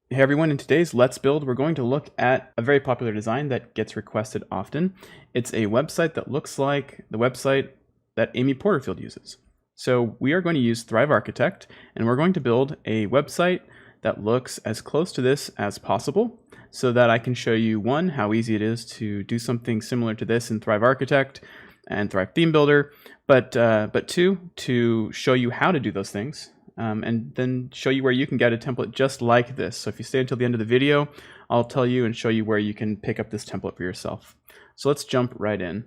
Hey everyone, in today's Let's Build, we're going to look at a very popular design that gets requested often. It's a website that looks like the website that Amy Porterfield uses. So we are going to use Thrive Architect, and we're going to build a website that looks as close to this as possible so that I can show you, one, how easy it is to do something similar to this in Thrive Architect and Thrive Theme Builder, but two, to show you how to do those things. And then show you where you can get a template just like this. So if you stay until the end of the video, I'll tell you and show you where you can pick up this template for yourself. So let's jump right in.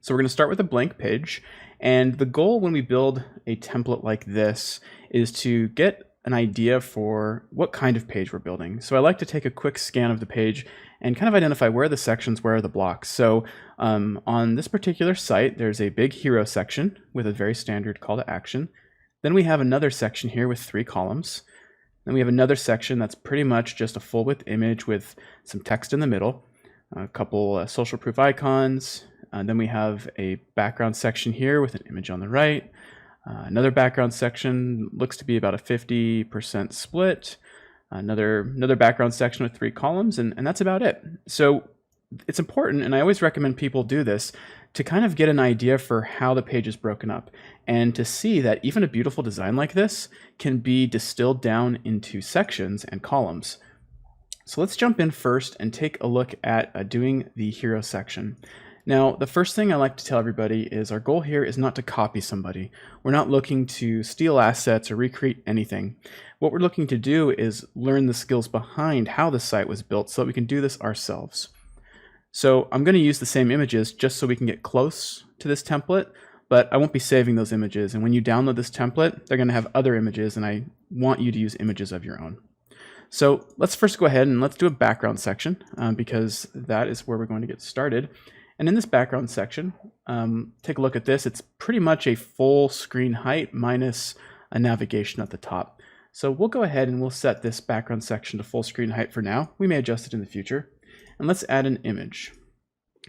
So we're going to start with a blank page. And the goal when we build a template like this is to get an idea for what kind of page we're building. So I like to take a quick scan of the page and kind of identify where are the sections, where are the blocks. So on this particular site, there's a big hero section with a very standard call to action. Then we have another section here with 3 columns. Then we have another section that's pretty much just a full width image with some text in the middle, a couple social proof icons. Then we have a background section here with an image on the right. Another background section looks to be about a 50% split. Another background section with 3 columns, and that's about it. So it's important, and I always recommend people do this, to kind of get an idea for how the page is broken up and to see that even a beautiful design like this can be distilled down into sections and columns. So let's jump in first and take a look at doing the hero section. Now, the first thing I like to tell everybody is our goal here is not to copy somebody. We're not looking to steal assets or recreate anything. What we're looking to do is learn the skills behind how the site was built so that we can do this ourselves. So I'm going to use the same images just so we can get close to this template, but I won't be saving those images. And when you download this template, they're going to have other images, and I want you to use images of your own. So let's first go ahead and let's do a background section because that is where we're going to get started. And in this background section, take a look at this. It's pretty much a full screen height minus a navigation at the top. So we'll go ahead and we'll set this background section to full screen height for now. We may adjust it in the future. And let's add an image.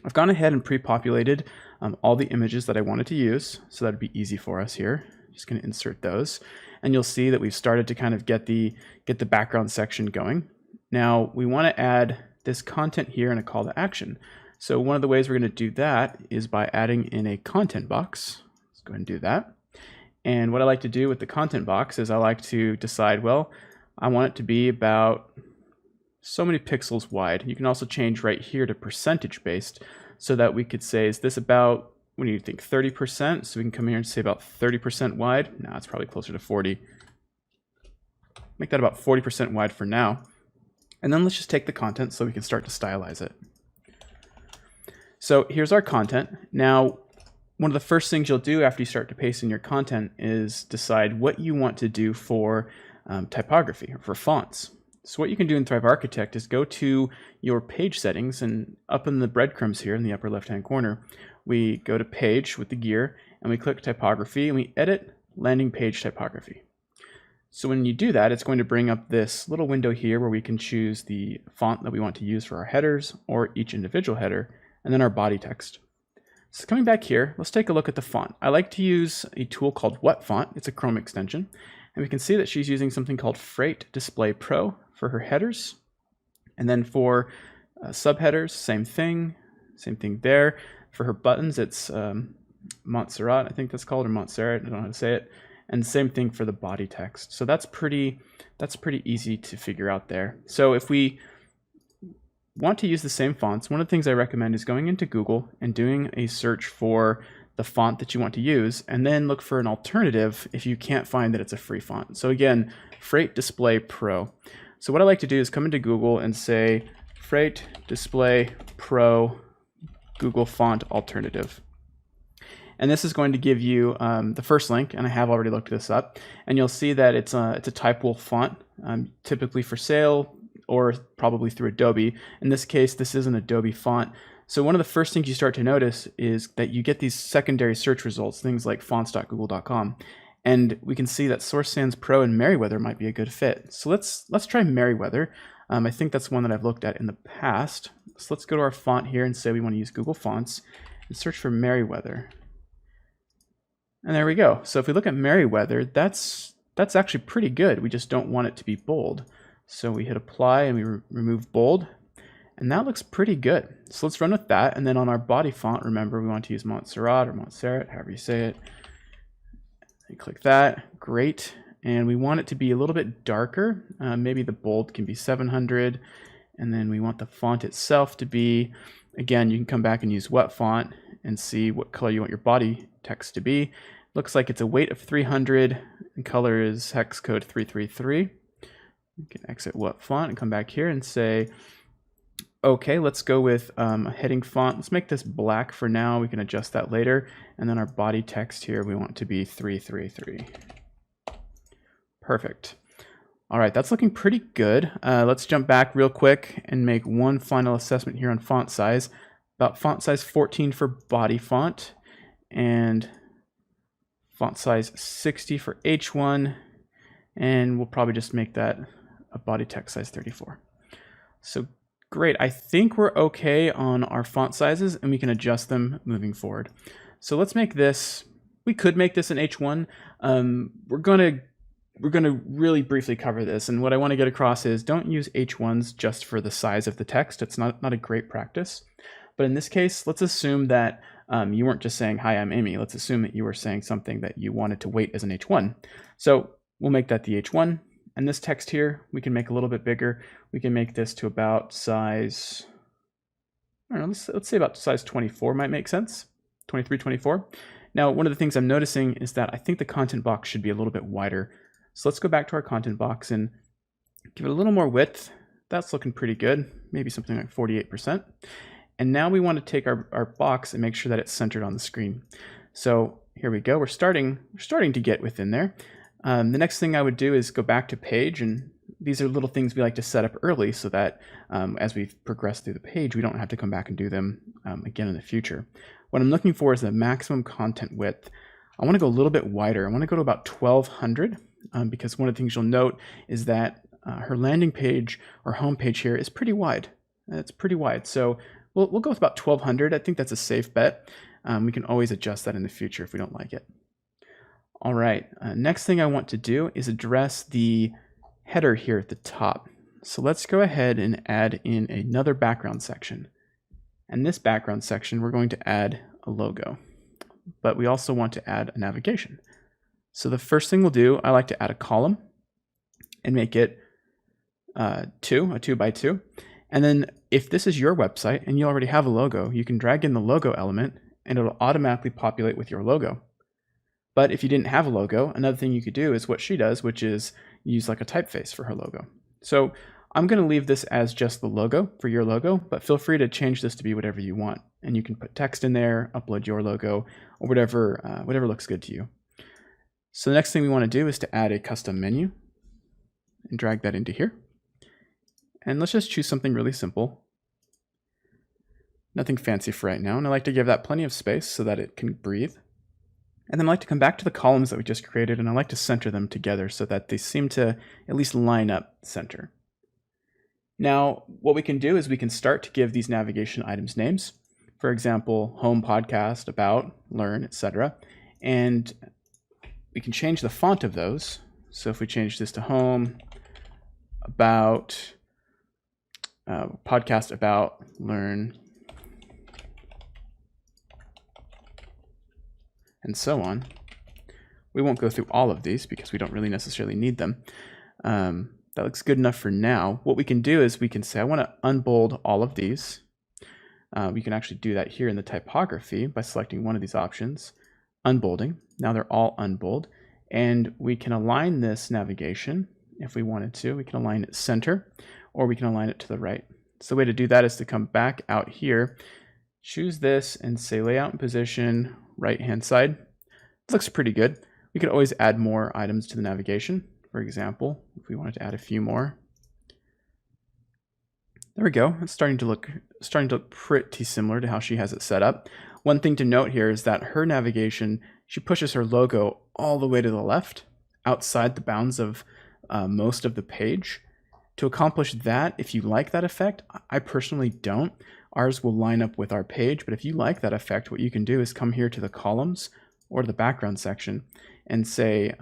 I've gone ahead and pre-populated all the images that I wanted to use, so that'd be easy for us here. Just going to insert those, and you'll see that we've started to kind of get the background section going. Now we want to add this content here and a call to action. So one of the ways we're going to do that is by adding in a content box. Let's go ahead and do that. And what I like to do with the content box is I like to decide, well, I want it to be about so many pixels wide. You can also change right here to percentage based so that we could say, is this about, what do you think, 30%? So we can come here and say about 30% wide. No, it's probably closer to 40. Make that about 40% wide for now. And then let's just take the content so we can start to stylize it. So here's our content. Now, one of the first things you'll do after you start to paste in your content is decide what you want to do for typography or for fonts. So what you can do in Thrive Architect is go to your page settings, and up in the breadcrumbs here in the upper left-hand corner, we go to page with the gear, and we click typography, and we edit landing page typography. So when you do that, it's going to bring up this little window here where we can choose the font that we want to use for our headers or each individual header, and then our body text. So coming back here, let's take a look at the font. I like to use a tool called What Font. It's a Chrome extension, and we can see that she's using something called Freight Display Pro for her headers, and then for subheaders, same thing there. For her buttons, it's Montserrat, I think that's called, or Montserrat, I don't know how to say it, and same thing for the body text. So that's pretty easy to figure out there. So if we want to use the same fonts, one of the things I recommend is going into Google and doing a search for the font that you want to use, and then look for an alternative if you can't find that it's a free font. So again, Freight Display Pro. So what I like to do is come into Google and say Freight Display Pro Google Font Alternative. And this is going to give you the first link, and I have already looked this up, and you'll see that it's a Typewolf font, typically for sale or probably through Adobe. In this case, this is an Adobe font. So one of the first things you start to notice is that you get these secondary search results, things like fonts.google.com. And we can see that Source Sans Pro and Merriweather might be a good fit. So let's try Merriweather. I think that's one that I've looked at in the past. So let's go to our font here and say we want to use Google Fonts and search for Merriweather. And there we go. So if we look at Merriweather, that's actually pretty good. We just don't want it to be bold. So we hit apply and we remove bold, and that looks pretty good. So let's run with that. And then on our body font, remember we want to use Montserrat or Montserrat, however you say it. And click that, great. And we want it to be a little bit darker. Maybe the bold can be 700. And then we want the font itself to be, again, you can come back and use wet font and see what color you want your body text to be. Looks like it's a weight of 300 and color is hex code 333. You can exit wet font and come back here and say, okay, let's go with a heading font. Let's make this black for now. We can adjust that later. And then our body text here, we want to be 333. Perfect. All right, that's looking pretty good. Let's jump back real quick and make one final assessment here on font size. About font size 14 for body font and font size 60 for H1. And we'll probably just make that a body text size 34. So great, I think we're okay on our font sizes and we can adjust them moving forward. So let's make this, we could make this an H1. We're gonna really briefly cover this, and what I want to get across is don't use H1s just for the size of the text. It's not a great practice. But in this case, let's assume that you weren't just saying, hi, I'm Amy. Let's assume that you were saying something that you wanted to weight as an H1. So we'll make that the H1. And this text here, we can make a little bit bigger. We can make this to about size, I don't know, let's say about size 24 might make sense, 23, 24. Now, one of the things I'm noticing is that I think the content box should be a little bit wider. So let's go back to our content box and give it a little more width. That's looking pretty good, maybe something like 48%. And now we want to take our box and make sure that it's centered on the screen. So here we go, we're starting to get within there. The next thing I would do is go back to page, and these are little things we like to set up early so that as we progress through the page, we don't have to come back and do them again in the future. What I'm looking for is the maximum content width. I want to go a little bit wider. I want to go to about 1200 because one of the things you'll note is that her landing page or home page here is pretty wide. It's pretty wide. So we'll go with about 1200. I think that's a safe bet. We can always adjust that in the future if we don't like it. All right, next thing I want to do is address the header here at the top. So let's go ahead and add in another background section. And this background section, we're going to add a logo, but we also want to add a navigation. So the first thing we'll do, I like to add a column and make it a 2 by 2. And then if this is your website and you already have a logo, you can drag in the logo element and it'll automatically populate with your logo. But if you didn't have a logo, another thing you could do is what she does, which is use like a typeface for her logo. So I'm going to leave this as just the logo for your logo, but feel free to change this to be whatever you want. And you can put text in there, upload your logo, or whatever looks good to you. So the next thing we want to do is to add a custom menu and drag that into here. And let's just choose something really simple. Nothing fancy for right now. And I like to give that plenty of space so that it can breathe. And then I like to come back to the columns that we just created, and I like to center them together so that they seem to at least line up center. Now, what we can do is we can start to give these navigation items names. For example, home, podcast, about, learn, etc. And we can change the font of those. So if we change this to home, about, podcast, about, learn, and so on. We won't go through all of these because we don't really necessarily need them. That looks good enough for now. What we can do is we can say, I want to unbold all of these. We can actually do that here in the typography by selecting one of these options, unbolding. Now they're all unbold. And we can align this navigation if we wanted to. We can align it center, or we can align it to the right. So the way to do that is to come back out here, choose this and say layout and position, right-hand side. This looks pretty good. We could always add more items to the navigation. For example, if we wanted to add a few more. There we go. It's starting to look pretty similar to how she has it set up. One thing to note here is that her navigation, she pushes her logo all the way to the left, outside the bounds of most of the page. To accomplish that, if you like that effect, I personally don't. Ours will line up with our page, but if you like that effect, what you can do is come here to the columns or to the background section and say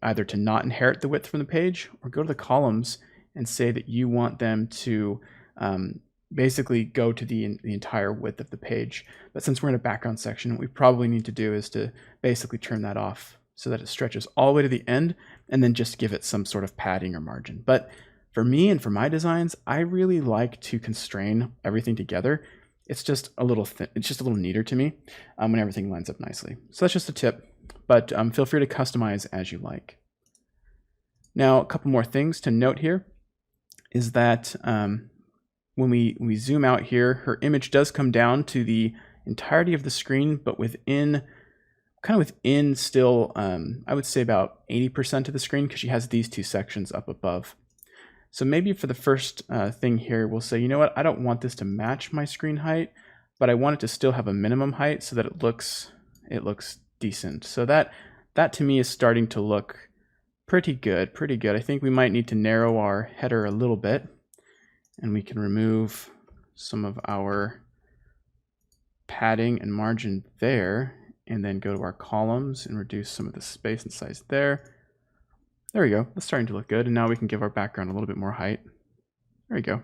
either to not inherit the width from the page, or go to the columns and say that you want them to basically go to the entire width of the page. But since we're in a background section, what we probably need to do is to basically turn that off so that it stretches all the way to the end, and then just give it some sort of padding or margin. But for me and for my designs, I really like to constrain everything together. It's just a little it's just a little neater to me when everything lines up nicely. So that's just a tip, but feel free to customize as you like. Now, a couple more things to note here is that when we zoom out here, her image does come down to the entirety of the screen, but within still, I would say about 80% of the screen, because she has these two sections up above. So maybe for the first thing here, we'll say, you know what, I don't want this to match my screen height, but I want it to still have a minimum height so that it looks decent. So that to me is starting to look pretty good. I think we might need to narrow our header a little bit, and we can remove some of our padding and margin there, and then go to our columns and reduce some of the space and size there. There we go. That's starting to look good. And now we can give our background a little bit more height. There we go.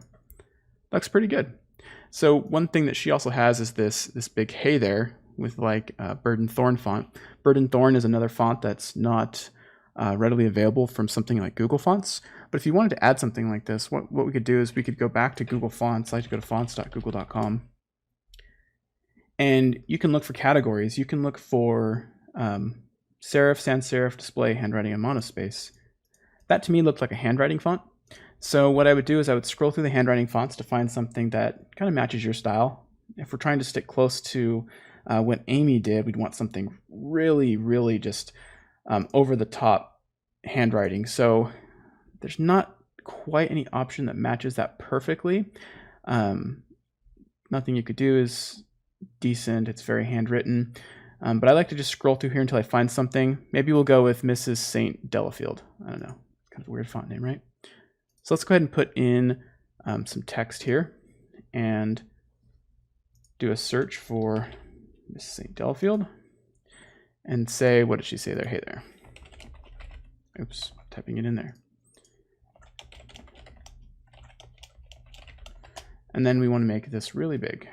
Looks pretty good. So one thing that she also has is this big hey there with like Bird and Thorn font. Bird and Thorn is another font that's not readily available from something like Google Fonts. But if you wanted to add something like this, what we could do is we could go back to Google Fonts. I like to go to fonts.google.com. And you can look for categories. You can look for serif, sans serif, display, handwriting, and monospace. That to me looked like a handwriting font. So what I would do is I would scroll through the handwriting fonts to find something that kind of matches your style. If we're trying to stick close to what Amy did, we'd want something really, really just over the top handwriting. So there's not quite any option that matches that perfectly. Nothing you could do is decent. It's very handwritten. But I like to just scroll through here until I find something. Maybe we'll go with Mrs. St. Delafield. I don't know. Kind of a weird font name, right? So let's go ahead and put in some text here and do a search for Mrs. St. Delafield and say, what did she say there? Hey there. Oops, typing it in there. And then we want to make this really big.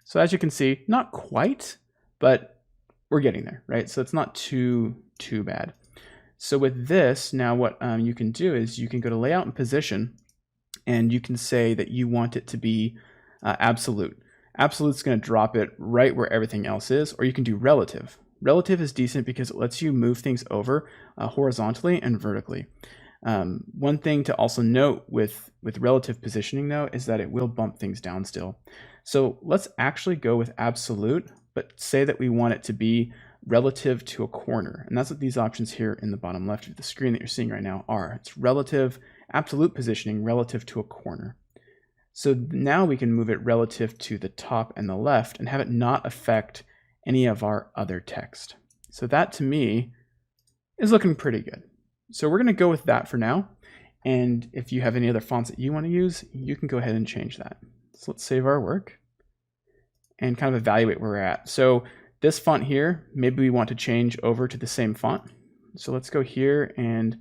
So as you can see, not quite, but we're getting there, right? So it's not too bad. So with this, now what you can do is you can go to layout and position, and you can say that you want it to be absolute. Absolute's going to drop it right where everything else is, or you can do relative. Relative is decent because it lets you move things over horizontally and vertically. One thing to also note with relative positioning though is that it will bump things down still. So let's actually go with absolute, but say that we want it to be relative to a corner. And that's what these options here in the bottom left of the screen that you're seeing right now are. It's relative, absolute positioning relative to a corner. So now we can move it relative to the top and the left and have it not affect any of our other text. So that to me is looking pretty good. So we're going to go with that for now. And if you have any other fonts that you want to use, you can go ahead and change that. So let's save our work and kind of evaluate where we're at. So this font here, maybe we want to change over to the same font. So let's go here and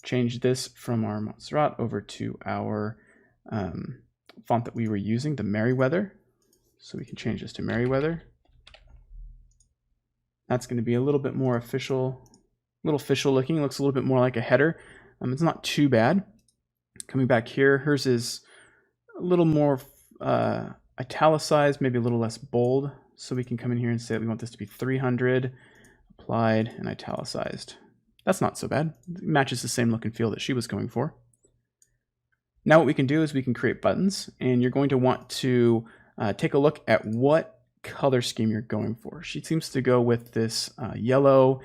change this from our Montserrat over to our font that we were using, the Merriweather. So we can change this to Merriweather. That's going to be a little bit more official, looking. It looks a little bit more like a header. It's not too bad. Coming back here, hers is a little more italicized, maybe a little less bold. So we can come in here and say that we want this to be 300, applied, and italicized. That's not so bad. It matches the same look and feel that she was going for. Now what we can do is we can create buttons, and you're going to want to take a look at what color scheme you're going for. She seems to go with this yellow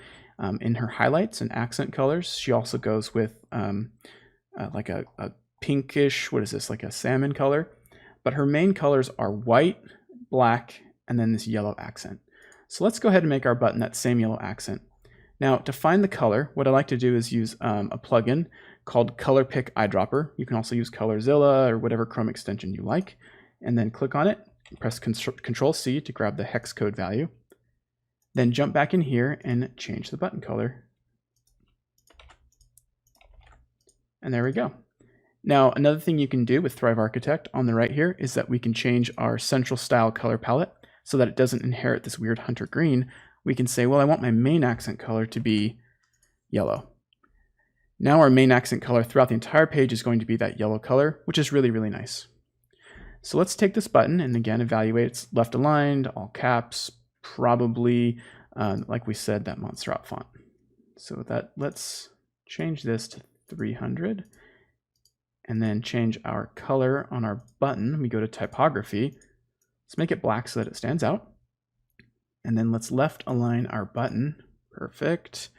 in her highlights and accent colors. She also goes with like a pinkish, what is this, like a salmon color. But her main colors are white, black, and then this yellow accent. So let's go ahead and make our button that same yellow accent. Now to find the color, what I like to do is use a plugin called Color Pick Eyedropper. You can also use Colorzilla or whatever Chrome extension you like, and then click on it, press Control C to grab the hex code value, then jump back in here and change the button color. And there we go. Now, another thing you can do with Thrive Architect on the right here is that we can change our central style color palette so that it doesn't inherit this weird hunter green. We can say, well, I want my main accent color to be yellow. Now our main accent color throughout the entire page is going to be that yellow color, which is really, really nice. So let's take this button and again evaluate. It's left aligned, all caps, probably, like we said, that Montserrat font. So with that, let's change this to 300 and then change our color on our button. We go to typography. Let's make it black so that it stands out. And then let's left align our button. Perfect.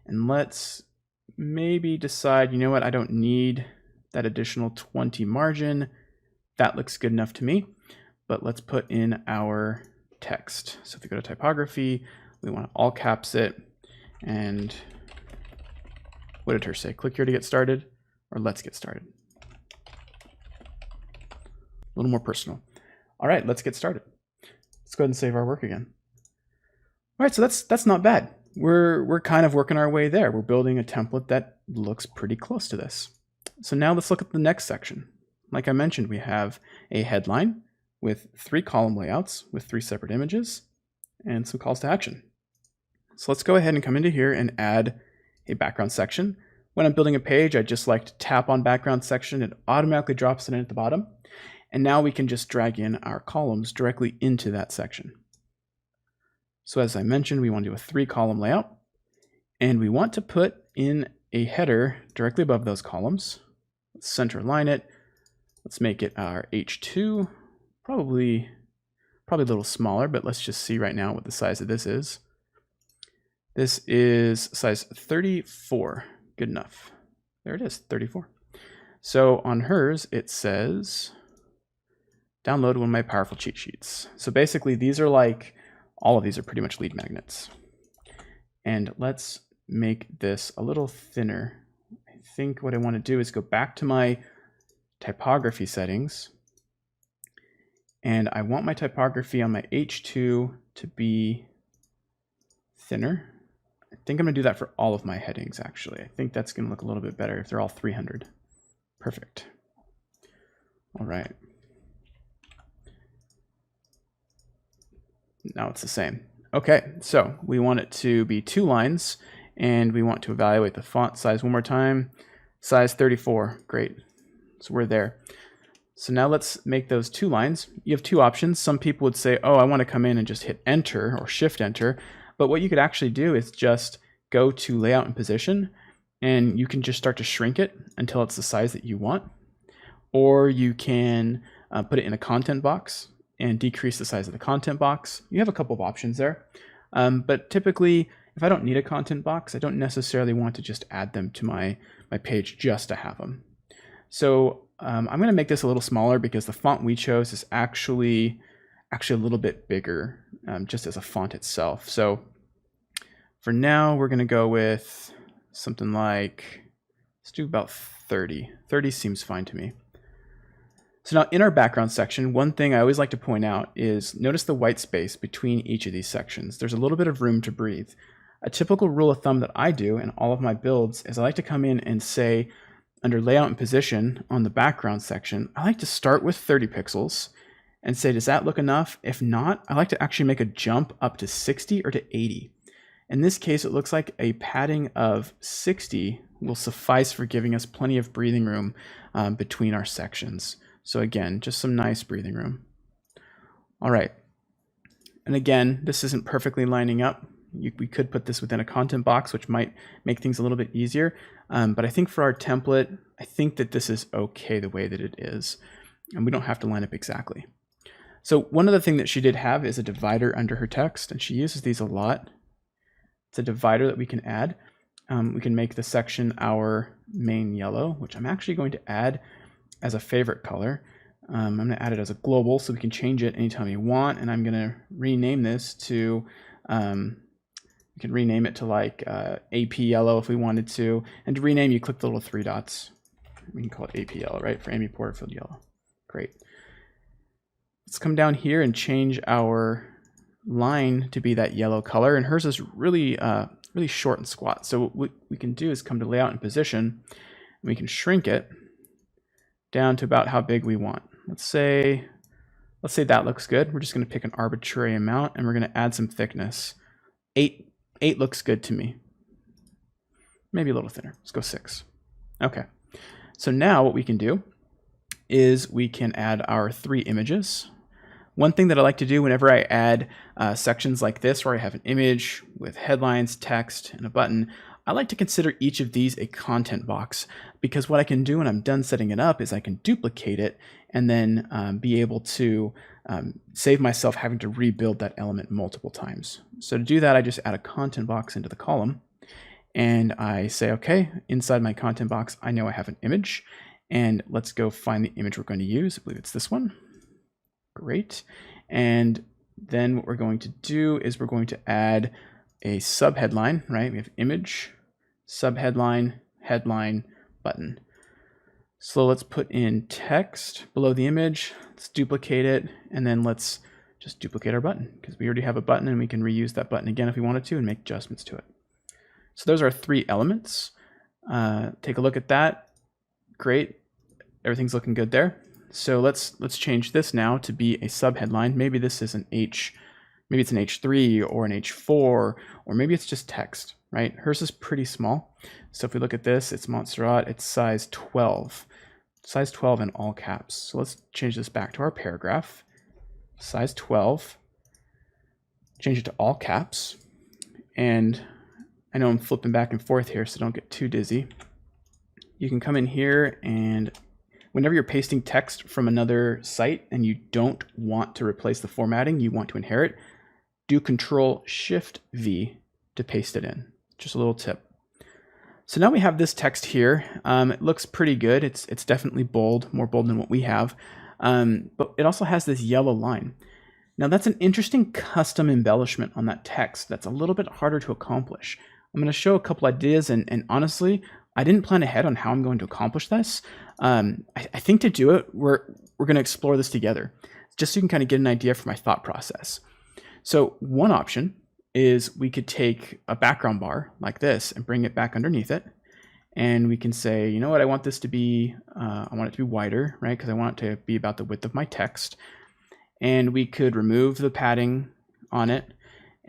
And let's maybe decide, you know what, I don't need that additional 20 margin. That looks good enough to me, but let's put in our text. So if we go to typography, we want to all caps it. And what did her say? Click here to get started, or let's get started. A little more personal. All right, let's get started. Let's go ahead and save our work again. All right, so that's not bad. We're kind of working our way there. We're building a template that looks pretty close to this. So now let's look at the next section. Like I mentioned, we have a headline with 3 column layouts with 3 separate images and some calls to action. So let's go ahead and come into here and add a background section. When I'm building a page, I just like to tap on background section. It automatically drops it in at the bottom. And now we can just drag in our columns directly into that section. So as I mentioned, we want to do a 3 column layout, and we want to put in a header directly above those columns. Let's center align it. Let's make it our H2, probably a little smaller, but let's just see right now what the size of this is. This is size 34, good enough. There it is, 34. So on hers, it says, download one of my powerful cheat sheets. So basically these are like, all of these are pretty much lead magnets. And let's make this a little thinner. I think what I want to do is go back to my typography settings. And I want my typography on my H2 to be thinner. I think I'm going to do that for all of my headings, actually. I think that's going to look a little bit better if they're all 300. Perfect. All right. Now it's the same. Okay, so we want it to be 2 lines, and we want to evaluate the font size one more time. Size 34, great. So we're there. So now let's make those 2 lines. You have 2 options. Some people would say, oh, I want to come in and just hit enter or shift enter. But what you could actually do is just go to layout and position, and you can just start to shrink it until it's the size that you want. Or you can put it in a content box and decrease the size of the content box. You have a couple of options there. But typically, if I don't need a content box, I don't necessarily want to just add them to my page just to have them. So I'm going to make this a little smaller because the font we chose is actually a little bit bigger just as a font itself. So for now, we're going to go with something like, let's do about 30. 30 seems fine to me. So now in our background section, one thing I always like to point out is notice the white space between each of these sections. There's a little bit of room to breathe. A typical rule of thumb that I do in all of my builds is I like to come in and say, under layout and position on the background section, I like to start with 30 pixels and say, does that look enough? If not, I like to actually make a jump up to 60 or to 80. In this case, it looks like a padding of 60 will suffice for giving us plenty of breathing room between our sections. So again, just some nice breathing room. All right. And again, this isn't perfectly lining up. We could put this within a content box, which might make things a little bit easier. But I think for our template, I think that this is okay the way that it is. And we don't have to line up exactly. So one other thing that she did have is a divider under her text, and she uses these a lot. It's a divider that we can add. We can make the section our main yellow, which I'm actually going to add as a favorite color. I'm going to add it as a global so we can change it anytime you want. And I'm going to rename this to, we can rename it to like AP yellow if we wanted to. And to rename, you click the little 3 dots. We can call it AP yellow, right? For Amy Porterfield yellow. Great. Let's come down here and change our line to be that yellow color. And hers is really, really short and squat. So what we can do is come to layout and position. We can shrink it down to about how big we want. Let's say that looks good. We're just going to pick an arbitrary amount and we're going to add some thickness. 8 looks good to me. Maybe a little thinner. Let's go 6. Okay. So now what we can do is we can add our 3 images. One thing that I like to do whenever I add sections like this, where I have an image with headlines, text, and a button, I like to consider each of these a content box, because what I can do when I'm done setting it up is I can duplicate it and then be able to save myself having to rebuild that element multiple times. So to do that, I just add a content box into the column, and I say, okay, inside my content box, I know I have an image, and let's go find the image we're going to use. I believe it's this one. Great. And then what we're going to do is we're going to add a subheadline, right? We have image, subheadline, headline, button. So let's put in text below the image. Let's duplicate it, and then let's just duplicate our button, because we already have a button and we can reuse that button again if we wanted to and make adjustments to it. So those are 3 elements. Take a look at that. Great. Everything's looking good there. So let's change this now to be a subheadline. Maybe this is an H, maybe it's an H3 or an H4, or maybe it's just text, right? Hers is pretty small. So if we look at this, it's Montserrat, it's size 12. Size 12 in all caps. So let's change this back to our paragraph. Size 12. Change it to all caps. And I know I'm flipping back and forth here, so don't get too dizzy. You can come in here, and whenever you're pasting text from another site and you don't want to replace the formatting, you want to inherit, do Control-Shift-V to paste it in. Just a little tip. So now we have this text here. It looks pretty good. It's definitely bold, more bold than what we have. But it also has this yellow line. Now that's an interesting custom embellishment on that text that's a little bit harder to accomplish. I'm going to show a couple ideas, and honestly, I didn't plan ahead on how I'm going to accomplish this. I think to do it, we're going to explore this together, just so you can kind of get an idea for my thought process. So one option is we could take a background bar like this and bring it back underneath it. And we can say, you know what, I want this to be, I want it to be wider, right? Because I want it to be about the width of my text. And we could remove the padding on it.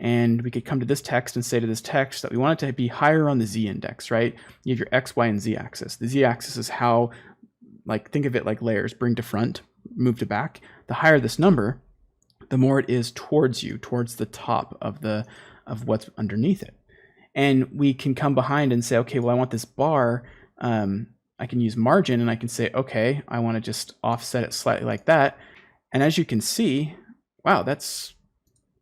And we could come to this text and say to this text that we want it to be higher on the Z index, right? You have your X, Y, and Z axis. The Z axis is how, like, think of it like layers, bring to front, move to back. The higher this number, the more it is towards you, towards the top of what's underneath it. And we can come behind and say, okay, well, I want this bar. I can use margin, and I can say, okay, I want to just offset it slightly like that. And as you can see, wow, that's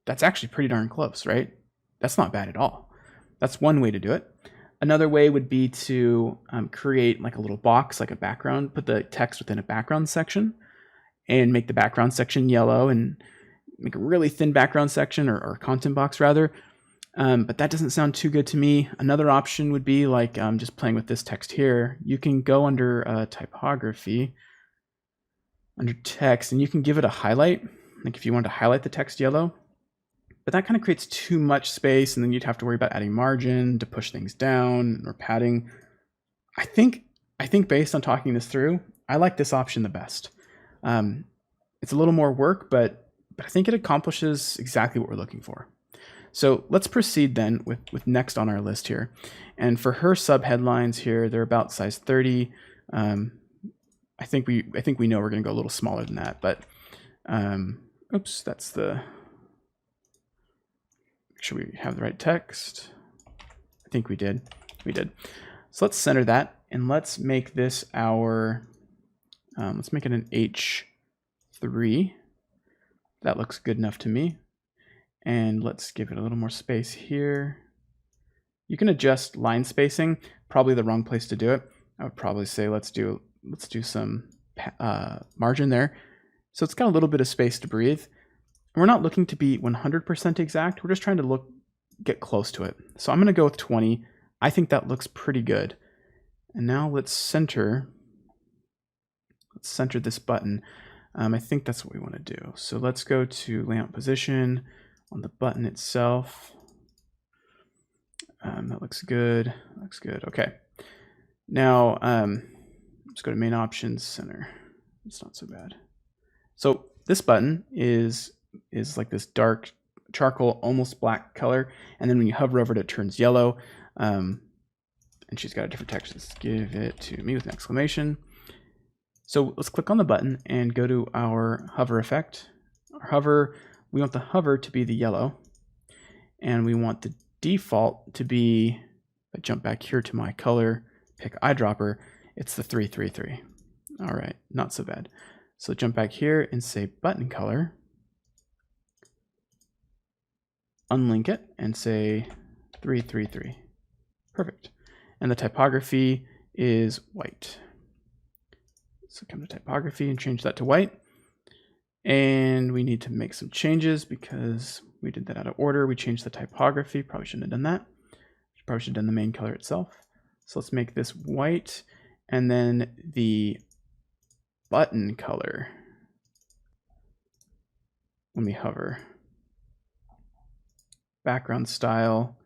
actually pretty darn close, right? That's not bad at all. That's one way to do it. Another way would be to create like a little box, like a background, put the text within a background section and make the background section yellow and make a really thin background section, or content box rather. But that doesn't sound too good to me. Another option would be like just playing with this text here. You can go under typography, under text, and you can give it a highlight. Like if you want to highlight the text yellow, but that kind of creates too much space, and then you'd have to worry about adding margin to push things down or padding. I think based on talking this through, I like this option the best. It's a little more work, but I think it accomplishes exactly what we're looking for. So let's proceed then with next on our list here. And for her subheadlines here, they're about size 30. I think we know we're going to go a little smaller than that, but oops, that's the. Make sure we have the right text. I think we did. We did. So let's center that, and let's make this our. Let's make it an H3. That looks good enough to me. And let's give it a little more space here. You can adjust line spacing. Probably the wrong place to do it. I would probably say let's do some margin there. So it's got a little bit of space to breathe. We're not looking to be 100% exact. We're just trying to get close to it. So I'm going to go with 20. I think that looks pretty good. And now let's center this button. I think that's what we want to do. So let's go to layout position on the button itself. That looks good. Looks good. Okay. Now, let's go to main options, center. It's not so bad. So this button is like this dark charcoal, almost black color. And then when you hover over it, it turns yellow. And she's got a different text. Let's give it to me with an exclamation. So let's click on the button and go to our hover effect. Our hover, we want the hover to be the yellow. And we want the default to be, if I jump back here to my color, pick eyedropper, it's the 333. All right, not so bad. So jump back here and say button color, unlink it and say 333. Perfect. And the typography is white. So come to typography and change that to white. And we need to make some changes because we did that out of order. We changed the typography. Probably shouldn't have done that. Probably should have done the main color itself. So let's make this white. And then the button color, when we hover, background style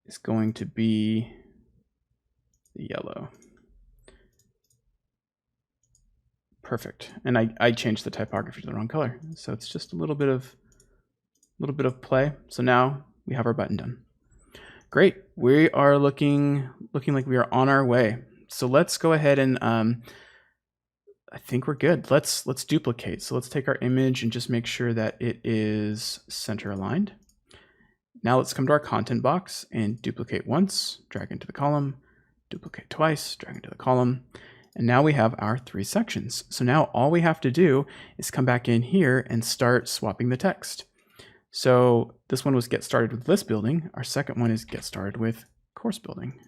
is going to be the yellow. Perfect. And I changed the typography to the wrong color. So it's just a little bit of play. So now we have our button done. Great. We are looking like we are on our way. So let's go ahead and I think we're good. Let's duplicate. So let's take our image and just make sure that it is center aligned. Now let's come to our content box and duplicate once, drag into the column, duplicate twice, drag into the column. And now we have our 3 sections. So now all we have to do is come back in here and start swapping the text. So this one was get started with list building. Our second one is get started with course building.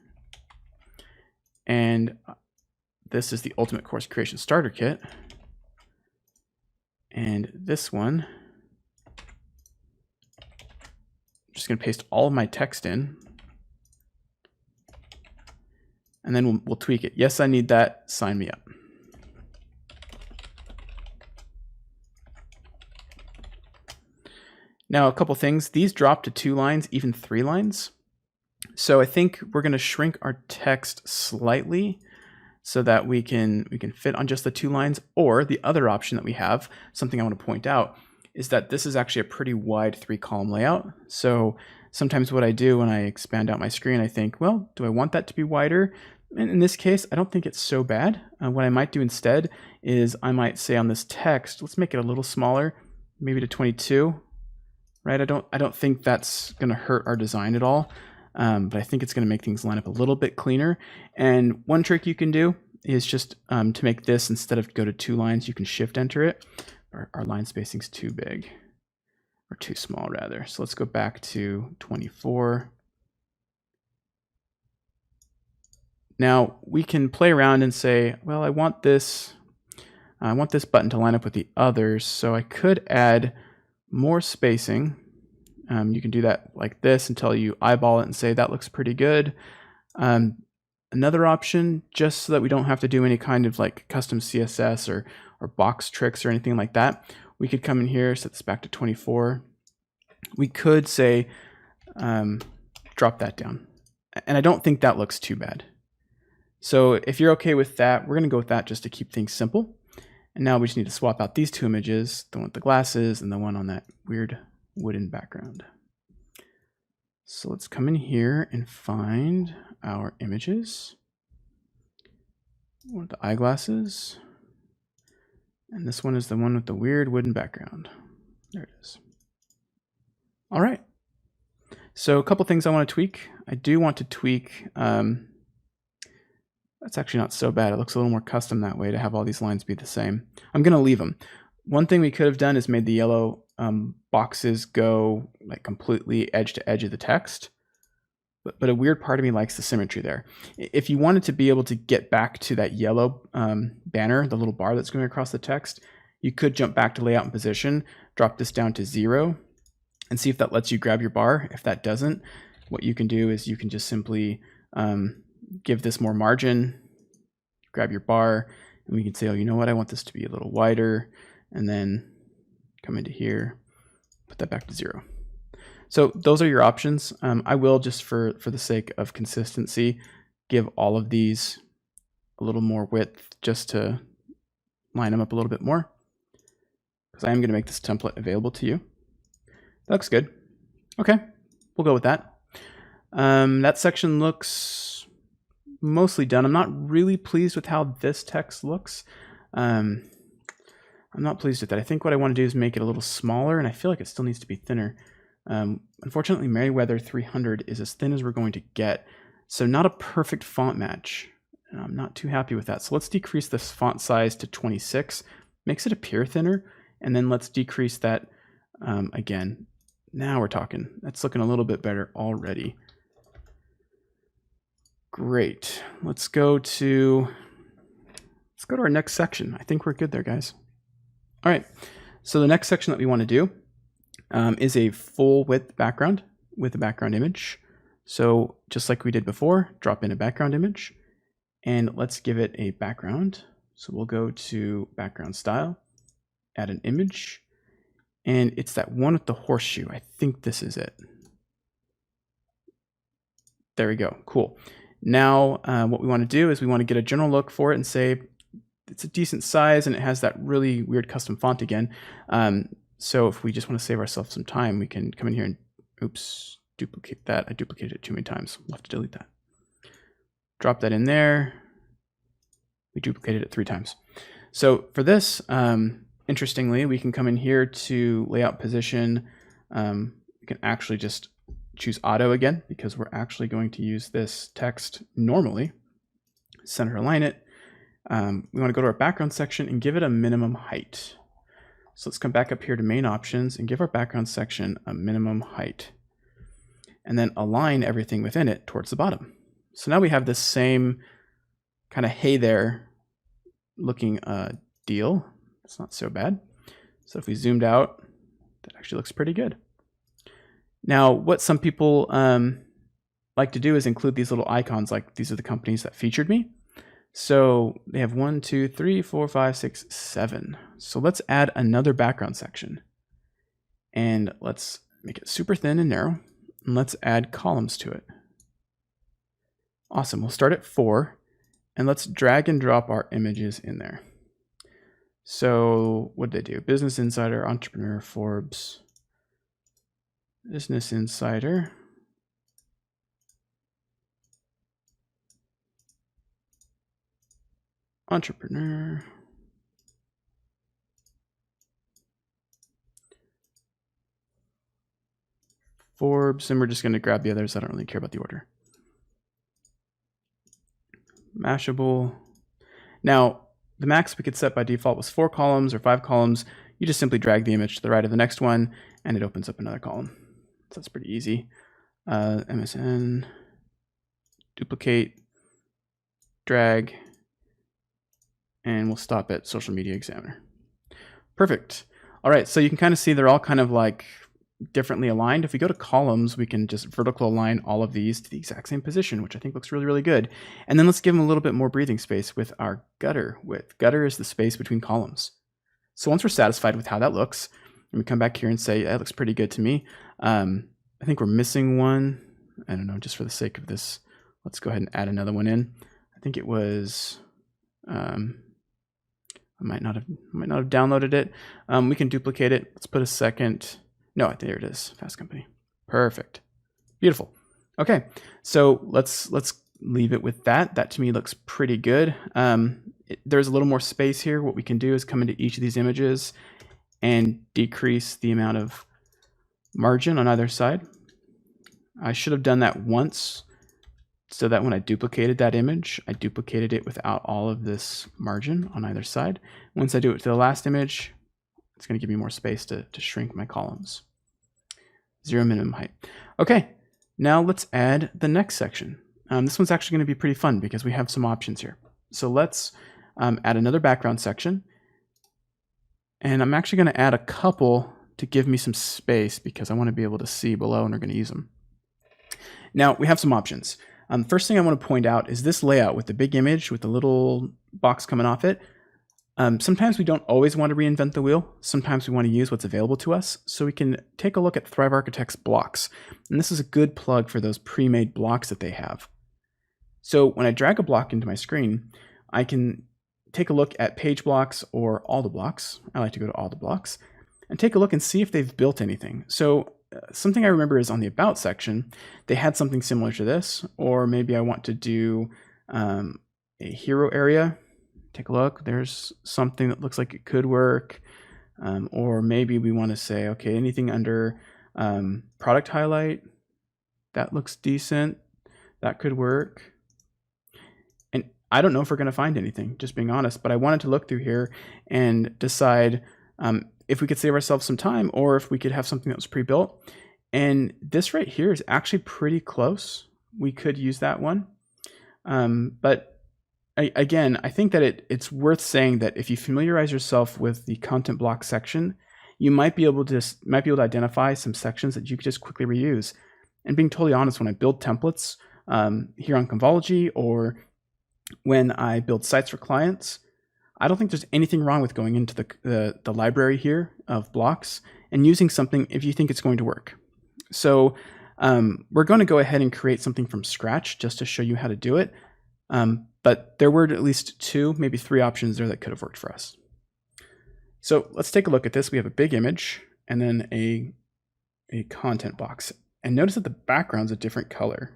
And this is the ultimate course creation starter kit. And this one, I'm just going to paste all of my text in. And then we'll tweak it. Yes, I need that. Sign me up. Now, a couple things. These drop to 2 lines, even 3 lines. So I think we're going to shrink our text slightly so that we can fit on just the 2 lines. Or the other option that we have, something I want to point out, is that this is actually a pretty wide 3-column layout. So sometimes what I do when I expand out my screen, I think, well, do I want that to be wider? And in this case, I don't think it's so bad. What I might do instead is I might say on this text, let's make it a little smaller, maybe to 22, right? I don't think that's going to hurt our design at all, but I think it's going to make things line up a little bit cleaner. And one trick you can do is just to make this, instead of go to 2 lines, you can shift enter it. Our line spacing's too big, or too small rather. So let's go back to 24. Now we can play around and say, well, I want this button to line up with the others. So I could add more spacing. You can do that like this until you eyeball it and say that looks pretty good. Another option, just so that we don't have to do any kind of like custom CSS or box tricks or anything like that, we could come in here, set this back to 24. We could say, drop that down. And I don't think that looks too bad. So if you're okay with that, we're going to go with that just to keep things simple. And now we just need to swap out these 2 images, the one with the glasses and the one on that weird wooden background. So let's come in here and find our images. One with the eyeglasses. And this one is the one with the weird wooden background. There it is. All right. So a couple things I want to tweak. I do want to tweak, that's actually not so bad. It looks a little more custom that way to have all these lines be the same. I'm going to leave them. One thing we could have done is made the yellow boxes go like completely edge to edge of the text. But a weird part of me likes the symmetry there. If you wanted to be able to get back to that yellow banner, the little bar that's going across the text, you could jump back to layout and position, drop this down to 0, and see if that lets you grab your bar. If that doesn't, what you can do is you can just simply give this more margin, grab your bar, and we can say, oh, you know what, I want this to be a little wider, and then come into here, put that back to 0. So those are your options. I will, just for the sake of consistency, give all of these a little more width just to line them up a little bit more, because I am going to make this template available to you. That looks good. Okay, we'll go with that. That section looks mostly done. I'm not really pleased with how this text looks. I'm not pleased with that. I think what I want to do is make it a little smaller, and I feel like it still needs to be thinner. Unfortunately, Merriweather 300 is as thin as we're going to get, so not a perfect font match. And I'm not too happy with that. So let's decrease this font size to 26, makes it appear thinner, and then let's decrease that again. Now we're talking. That's looking a little bit better already. Great. Let's go to our next section. I think we're good there, guys. All right. So the next section that we want to do is a full width background with a background image. So just like we did before, drop in a background image and let's give it a background. So we'll go to background style, add an image, and it's that one with the horseshoe. I think this is it. There we go. Cool. Now what we want to do is we want to get a general look for it and say it's a decent size and it has that really weird custom font again. So if we just want to save ourselves some time, we can come in here and, oops, duplicate that. I duplicated it too many times. We'll have to delete that. Drop that in there. We duplicated it 3 times. So for this, interestingly, we can come in here to layout position. We can actually just choose auto again, because we're actually going to use this text normally. Center align it. We want to go to our background section and give it a minimum height. So let's come back up here to main options and give our background section a minimum height. And then align everything within it towards the bottom. So now we have this same kind of hey there looking deal. It's not so bad. So if we zoomed out, that actually looks pretty good. Now, what some people like to do is include these little icons, like these are the companies that featured me. So they have 1, 2, 3, 4, 5, 6, 7. So let's add another background section. And let's make it super thin and narrow. And let's add columns to it. Awesome. We'll start at 4. And let's drag and drop our images in there. So what did they do? Business Insider, Entrepreneur, Forbes, Business Insider. Entrepreneur. Forbes, and we're just going to grab the others. I don't really care about the order. Mashable. Now, the max we could set by default was 4 columns or 5 columns. You just simply drag the image to the right of the next one, and it opens up another column. So that's pretty easy. MSN, duplicate, drag, and we'll stop at Social Media Examiner. Perfect. All right, so you can kind of see they're all kind of like differently aligned. If we go to columns, we can just vertical align all of these to the exact same position, which I think looks really, really good. And then let's give them a little bit more breathing space with our gutter width. Gutter is the space between columns. So once we're satisfied with how that looks, and we come back here and say, that looks pretty good to me. I think we're missing one. I don't know, just for the sake of this, let's go ahead and add another one in. I think it was, I might not have downloaded it. We can duplicate it. Let's put a second. No, there it is. Fast Company. Perfect. Beautiful. Okay, so let's leave it with that. That to me looks pretty good. There's a little more space here. What we can do is come into each of these images and decrease the amount of margin on either side. I should have done that once so that when I duplicated that image, I duplicated it without all of this margin on either side. Once I do it to the last image, it's going to give me more space to shrink my columns. 0 minimum height. Okay, now let's add the next section. This one's actually going to be pretty fun because we have some options here. So let's add another background section. And I'm actually going to add a couple to give me some space because I want to be able to see below and we're going to use them. Now we have some options. The first thing I want to point out is this layout with the big image with the little box coming off it. Sometimes we don't always want to reinvent the wheel. Sometimes we want to use what's available to us. So we can take a look at Thrive Architect's blocks. And this is a good plug for those pre-made blocks that they have. So when I drag a block into my screen, I can take a look at page blocks or all the blocks. I like to go to all the blocks and take a look and see if they've built anything. So something I remember is on the About section, they had something similar to this, or maybe I want to do a hero area. Take a look, there's something that looks like it could work. Or maybe we want to say, okay, anything under product highlight, that looks decent, that could work. And I don't know if we're going to find anything, just being honest, but I wanted to look through here and decide if we could save ourselves some time or if we could have something that was pre-built. And this right here is actually pretty close. We could use that one. But again, I think that it's worth saying that if you familiarize yourself with the content block section, you might be able to identify some sections that you could just quickly reuse. And being totally honest, when I build templates here on Convology or when I build sites for clients, I don't think there's anything wrong with going into the library here of blocks and using something if you think it's going to work. So we're going to go ahead and create something from scratch just to show you how to do it. But there were at least 2, maybe 3 options there that could have worked for us. So let's take a look at this. We have a big image and then a content box. And notice that the background's a different color.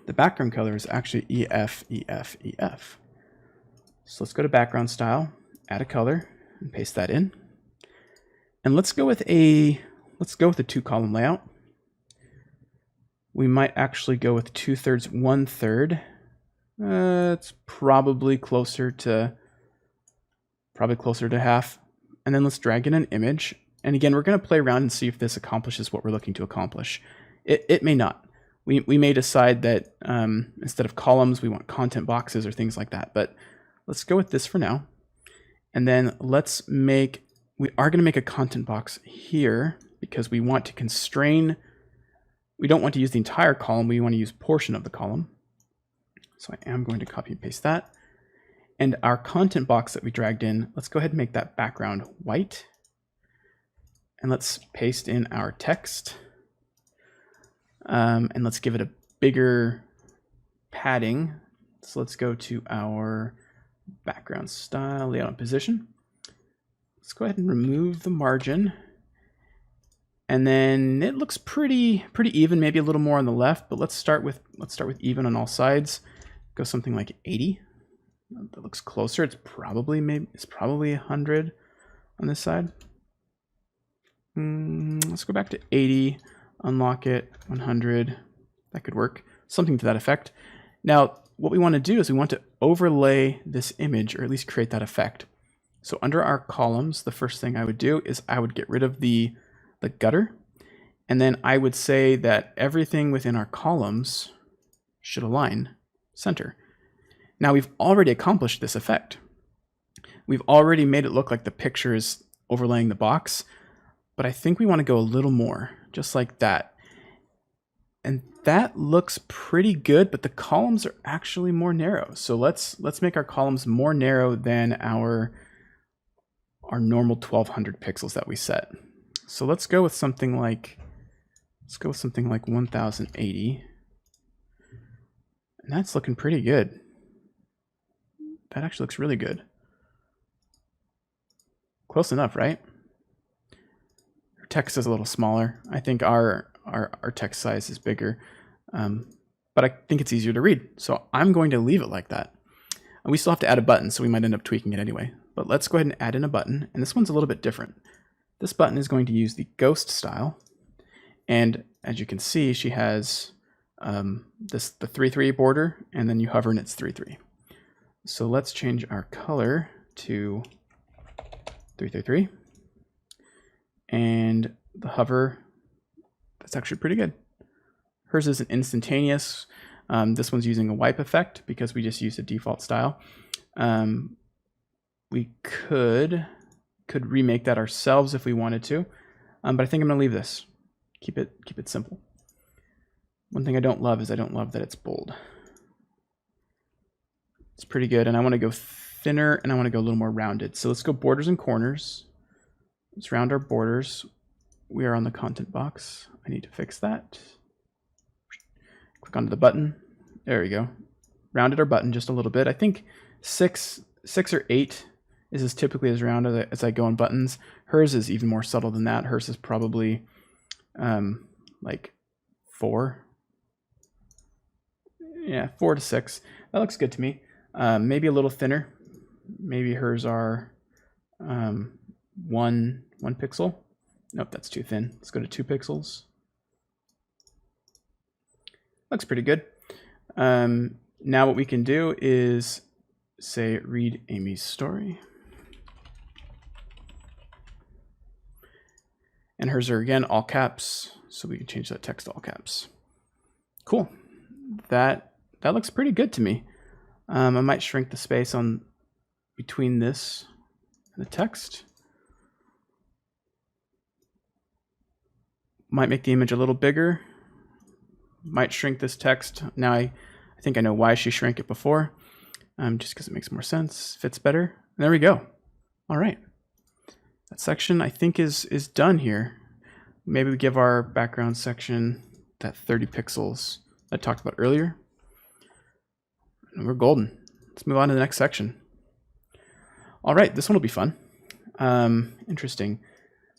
The background color is actually EF, EF, EF. So let's go to background style, add a color, and paste that in. And let's go with a 2-column layout. We might actually go with 2/3, 1/3. It's probably closer to half. And then let's drag in an image. And again, we're going to play around and see if this accomplishes what we're looking to accomplish. It may not. We may decide that instead of columns, we want content boxes or things like that. But let's go with this for now. And then we are going to make a content box here because we want to constrain. We don't want to use the entire column. We want to use a portion of the column. So I am going to copy and paste that. And our content box that we dragged in, let's go ahead and make that background white. And let's paste in our text. And let's give it a bigger padding. So let's go to our background style, layout, and position. Let's go ahead and remove the margin. And then it looks pretty even, maybe a little more on the left, but let's start with even on all sides. Go something like 80. That looks closer. It's probably 100 on this side. Let's go back to 80, unlock it, 100. That could work. Something to that effect. Now, what we want to do is we want to overlay this image, or at least create that effect. So under our columns, the first thing I would do is I would get rid of the gutter, and then I would say that everything within our columns should align center. Now we've already accomplished this effect. We've already made it look like the picture is overlaying the box, but I think we want to go a little more, just like that. And that looks pretty good, but the columns are actually more narrow. So let's make our columns more narrow than our normal 1200 pixels that we set. So let's go with something like 1080. And that's looking pretty good. That actually looks really good. Close enough, right? Our text is a little smaller. I think our text size is bigger, but I think it's easier to read. So I'm going to leave it like that. And we still have to add a button, so we might end up tweaking it anyway. But let's go ahead and add in a button. And this one's a little bit different. This button is going to use the ghost style. And as you can see, she has the 3-3 border, and then you hover and it's 3-3. So let's change our color to 3-3-3. And the hover, that's actually pretty good. Hers is an instantaneous. This one's using a wipe effect because we just used a default style. We could remake that ourselves if we wanted to, but I think I'm gonna leave this. Keep it simple. One thing I don't love is that it's bold. It's pretty good, and I want to go thinner and I want to go a little more rounded. So let's go borders and corners. Let's round our borders. We are on the content box. I need to fix that. Click onto the button. There we go. rounded our button just a little bit. I think 6 or 8 is as typically as rounded as I go on buttons. Hers is even more subtle than that. Hers is probably like 4. Yeah, 4 to 6. That looks good to me. Maybe a little thinner. Maybe hers are 1 pixel. Nope, that's too thin. Let's go to 2 pixels. Looks pretty good. Now what we can do is say read Amy's story. And hers are again all caps, so we can change that text to all caps. Cool. That looks pretty good to me. I might shrink the space on between this and the text. Might make the image a little bigger. Might shrink this text. Now I think I know why she shrank it before. Just because it makes more sense, fits better. And there we go. All right. That section I think is done here. Maybe we give our background section that 30 pixels I talked about earlier. And we're golden. Let's move on to the next section. All right, this one will be fun. Interesting.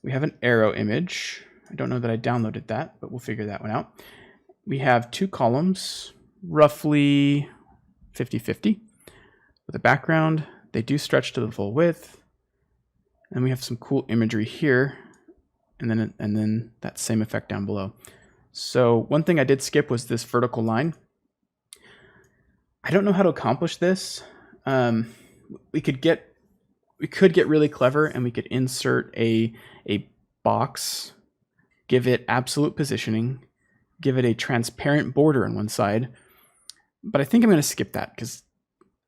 We have an arrow image. I don't know that I downloaded that, but we'll figure that one out. We have 2 columns, roughly 50-50. With a background, they do stretch to the full width. And we have some cool imagery here, and then that same effect down below. So one thing I did skip was this vertical line. I don't know how to accomplish this. We could get really clever, and we could insert a box, give it absolute positioning, give it a transparent border on one side. But I think I'm going to skip that because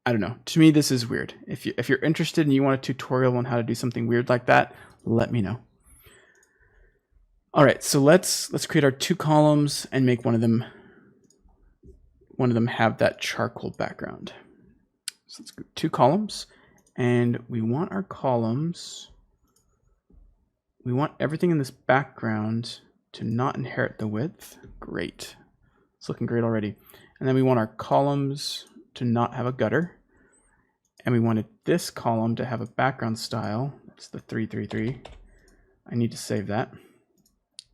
I don't know. To me, this is weird. If you're interested and you want a tutorial on how to do something weird like that, let me know. All right, so let's create our 2 columns and make one of them have that charcoal background. So let's go 2 columns, and we want our columns. We want everything in this background to not inherit the width. Great. It's looking great already. And then we want our columns to not have a gutter. And we wanted this column to have a background style. That's the 333. I need to save that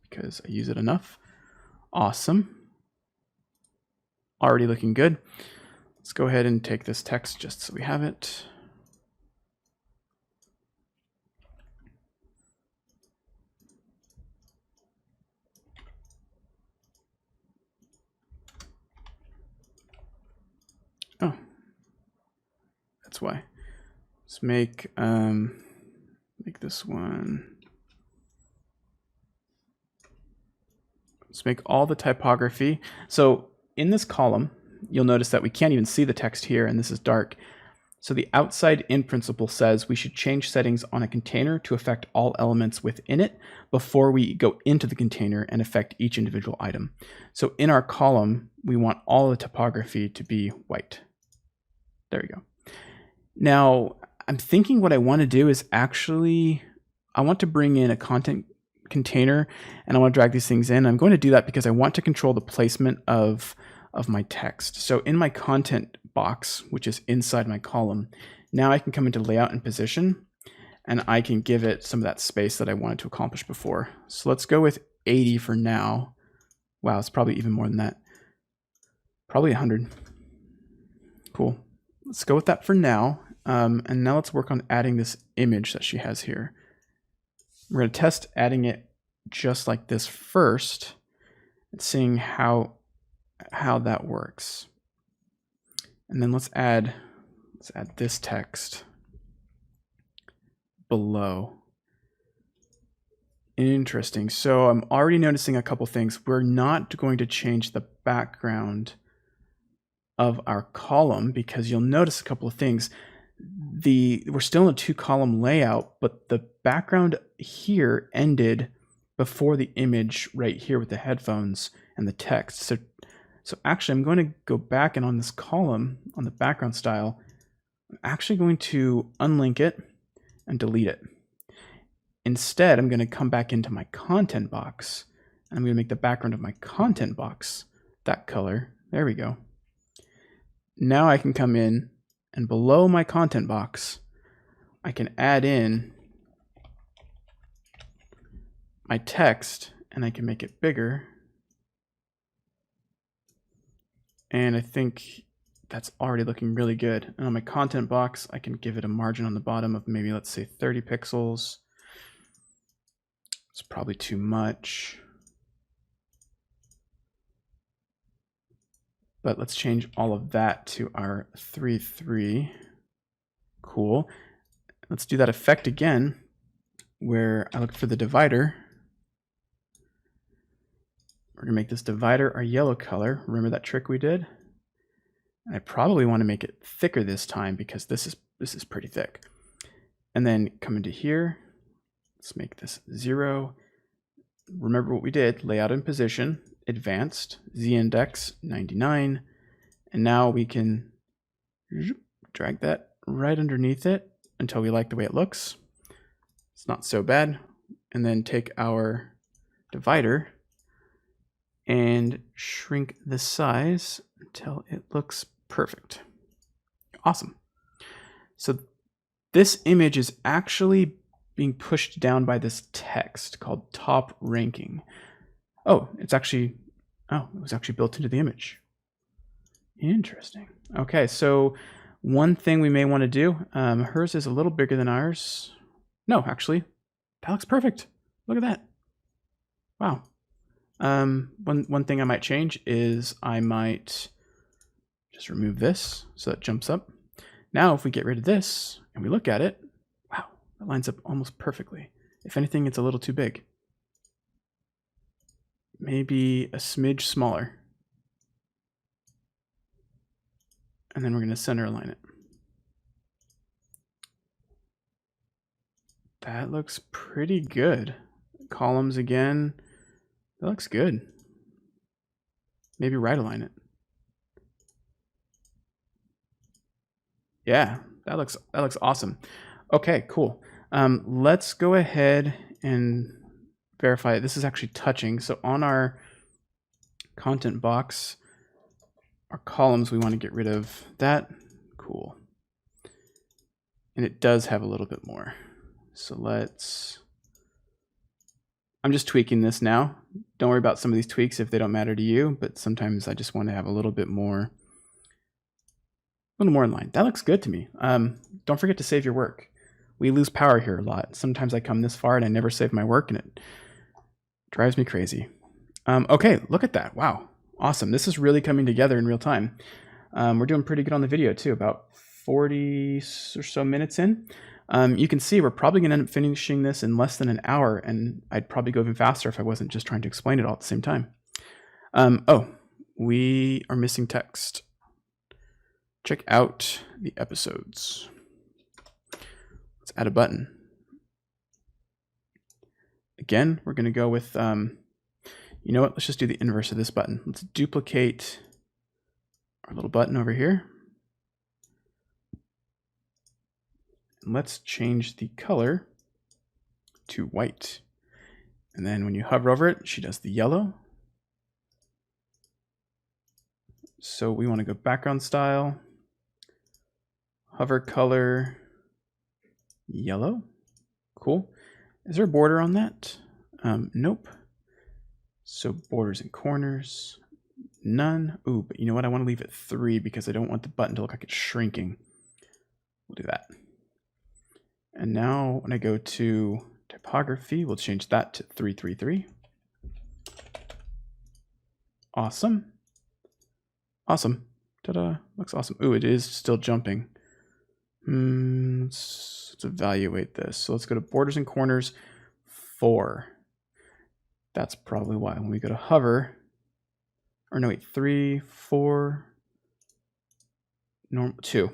because I use it enough. Awesome. Already looking good. Let's go ahead and take this text just so we have it. Oh, that's why. Let's make this one. Let's make all the typography. So in this column, you'll notice that we can't even see the text here, and this is dark. So the outside in principle says we should change settings on a container to affect all elements within it before we go into the container and affect each individual item. So in our column, we want all the typography to be white. There we go. Now, I'm thinking what I want to do is actually, I want to bring in a content container and I want to drag these things in. I'm going to do that because I want to control the placement of my text. So in my content box, which is inside my column, now I can come into layout and position, and I can give it some of that space that I wanted to accomplish before. So let's go with 80 for now. Wow, it's probably even more than that. Probably 100. Cool. Let's go with that for now. And now let's work on adding this image that she has here. We're going to test adding it just like this first and seeing how that works. And then let's add this text below. Interesting. So I'm already noticing a couple things. We're not going to change the background of our column because you'll notice a couple of things. We're still in a 2-column layout, but the background here ended before the image right here with the headphones and the text. So actually I'm going to go back, and on this column, on the background style, I'm actually going to unlink it and delete it. Instead, I'm going to come back into my content box, and I'm going to make the background of my content box that color. There we go. now I can come in and below my content box, I can add in my text and I can make it bigger. And I think that's already looking really good. And on my content box, I can give it a margin on the bottom of maybe, let's say 30 pixels. It's probably too much. But let's change all of that to our 3.3. Cool. Let's do that effect again, where I look for the divider. We're gonna make this divider our yellow color. Remember that trick we did? And I probably want to make it thicker this time because this is pretty thick. And then come into here. Let's make this 0. Remember what we did, layout and position, advanced, z-index 99. And now we can drag that right underneath it until we like the way it looks. It's not so bad. And then take our divider and shrink the size until it looks perfect. Awesome. So this image is actually being pushed down by this text called top ranking. Oh, it was actually built into the image. Interesting. Okay, so one thing we may want to do, hers is a little bigger than ours. No, actually, that looks perfect. Look at that. Wow. One thing I might change is I might just remove this so that jumps up. Now, if we get rid of this and we look at it, wow, that lines up almost perfectly. If anything, it's a little too big. Maybe a smidge smaller. And then we're going to center align it. That looks pretty good. Columns again. That looks good. Maybe right align it. Yeah, that looks awesome. Okay, cool. Let's go ahead and verify it. This is actually touching. So on our content box, our columns, we want to get rid of that. Cool. And it does have a little bit more. So I'm just tweaking this now. Don't worry about some of these tweaks if they don't matter to you, but sometimes I just want to have a little more in line. That looks good to me. Don't forget to save your work. We lose power here a lot. Sometimes I come this far and I never save my work and it drives me crazy. Okay, look at that. Wow, awesome. This is really coming together in real time. We're doing pretty good on the video too, about 40 or so minutes in. You can see we're probably going to end up finishing this in less than an hour, and I'd probably go even faster if I wasn't just trying to explain it all at the same time. Oh, we are missing text. Check out the episodes. Let's add a button. Again, we're going to go with, you know what, let's just do the inverse of this button. Let's duplicate our little button over here. And let's change the color to white. And then when you hover over it, she does the yellow. So we want to go background style, hover color, yellow. Cool. Is there a border on that? Nope. So borders and corners, none. Ooh, but you know what? I want to leave it 3 because I don't want the button to look like it's shrinking. We'll do that. And now when I go to typography, we'll change that to 333. Awesome. Awesome. Ta-da. Looks awesome. Ooh, it is still jumping. Let's evaluate this. So let's go to borders and corners 4. That's probably why. When we go to hover, or no, wait, 3, 4, normal 2.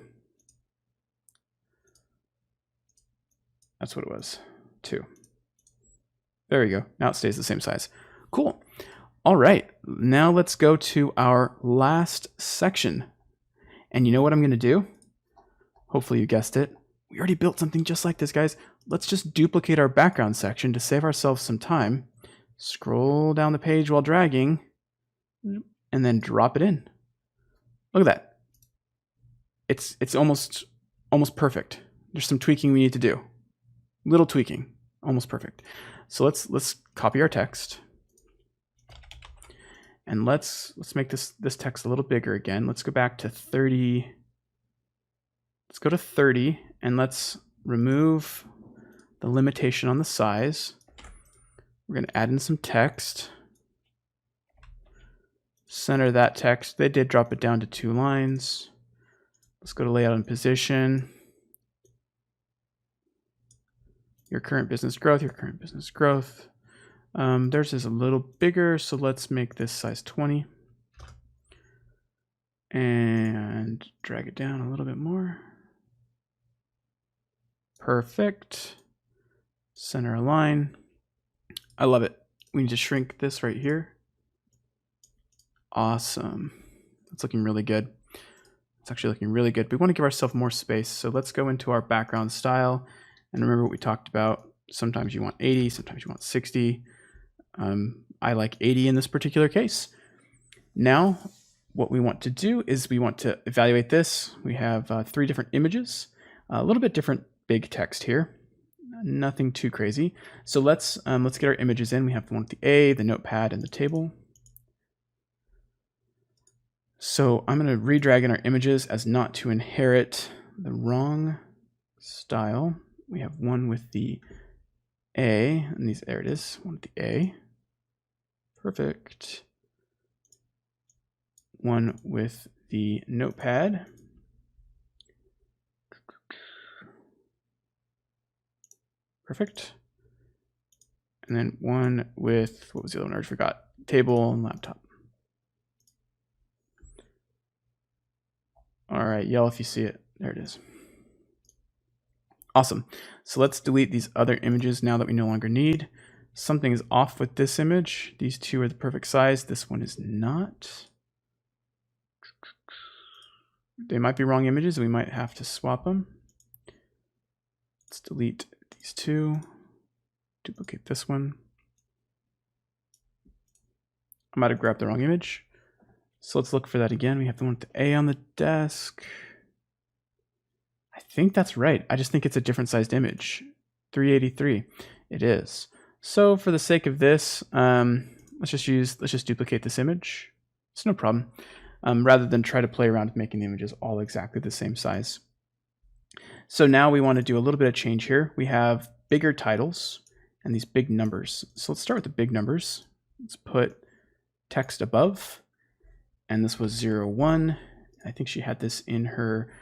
That's what it was, 2. There we go. Now it stays the same size. Cool. All right, now let's go to our last section. And you know what I'm going to do? Hopefully you guessed it. We already built something just like this, guys. Let's just duplicate our background section to save ourselves some time. Scroll down the page while dragging, and then drop it in. Look at that. it's almost perfect. There's some tweaking we need to do. Little tweaking, almost perfect. So let's copy our text. And let's make this text a little bigger again. Let's go back to 30. Let's go to 30 and let's remove the limitation on the size. We're going to add in some text. Center that text. They did drop it down to 2 lines. Let's go to layout and position. Your current business growth, your current business growth. Theirs is a little bigger, so let's make this size 20. And drag it down a little bit more. Perfect. Center align. I love it. We need to shrink this right here. Awesome. It's looking really good. It's actually looking really good. We want to give ourselves more space, so let's go into our background style. And remember what we talked about. Sometimes you want 80, sometimes you want 60. I like 80 in this particular case. Now, what we want to do is we want to evaluate this. We have 3 different images, a little bit different big text here. Nothing too crazy. So let's get our images in. We have the one with the A, the notepad, and the table. So I'm going to redrag in our images as not to inherit the wrong style. We have one with the A, and there it is, one with the A. Perfect. One with the notepad. Perfect. And then one with, what was the other one? I already forgot. Table and laptop. All right, yell if you see it. There it is. Awesome. So let's delete these other images now that we no longer need. Something is off with this image. These 2 are the perfect size. This one is not. They might be wrong images. We might have to swap them. Let's delete these 2. Duplicate this one. I might have grabbed the wrong image. So let's look for that again. We have the one with the A on the desk. I think that's right. I just think it's a different sized image. 383. It is. So for the sake of this, let's just duplicate this image. It's no problem. Rather than try to play around with making the images all exactly the same size. So now we want to do a little bit of change here. We have bigger titles and these big numbers. So let's start with the big numbers. Let's put text above. And this was 01. I think she had this in her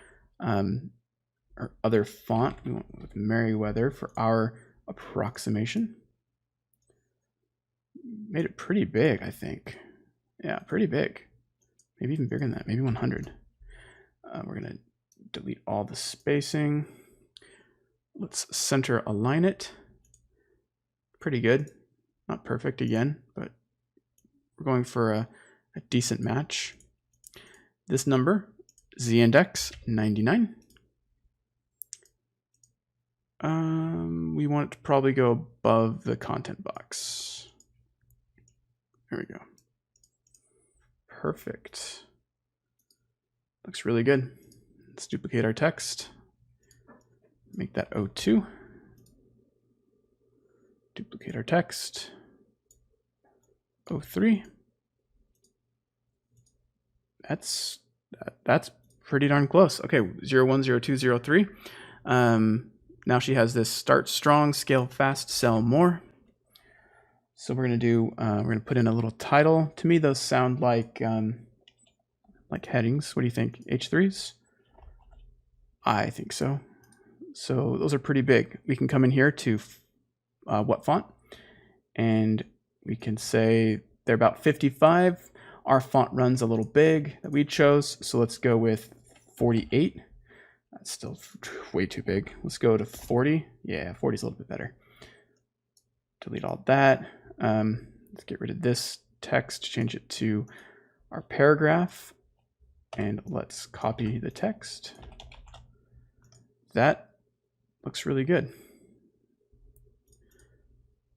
other font. We went with Merriweather for our approximation. Made it pretty big, I think. Yeah, pretty big. Maybe even bigger than that, maybe 100. We're gonna delete all the spacing. Let's center align it. Pretty good. Not perfect again, but we're going for a decent match. This number, z-index 99. We want it to probably go above the content box. There we go. Perfect. Looks really good. Let's duplicate our text. Make that 02. Duplicate our text. 03. That's pretty darn close. Okay, 01, 02, 03. Now she has this start strong, scale fast, sell more. So we're gonna put in a little title. To me, those sound like headings. What do you think? H3s? I think so. So those are pretty big. We can come in here to what font, and we can say they're about 55. Our font runs a little big that we chose, so let's go with 48. That's still way too big. Let's go to 40. Yeah, 40 is a little bit better. Delete all that. Let's get rid of this text, change it to our paragraph, and let's copy the text. That looks really good.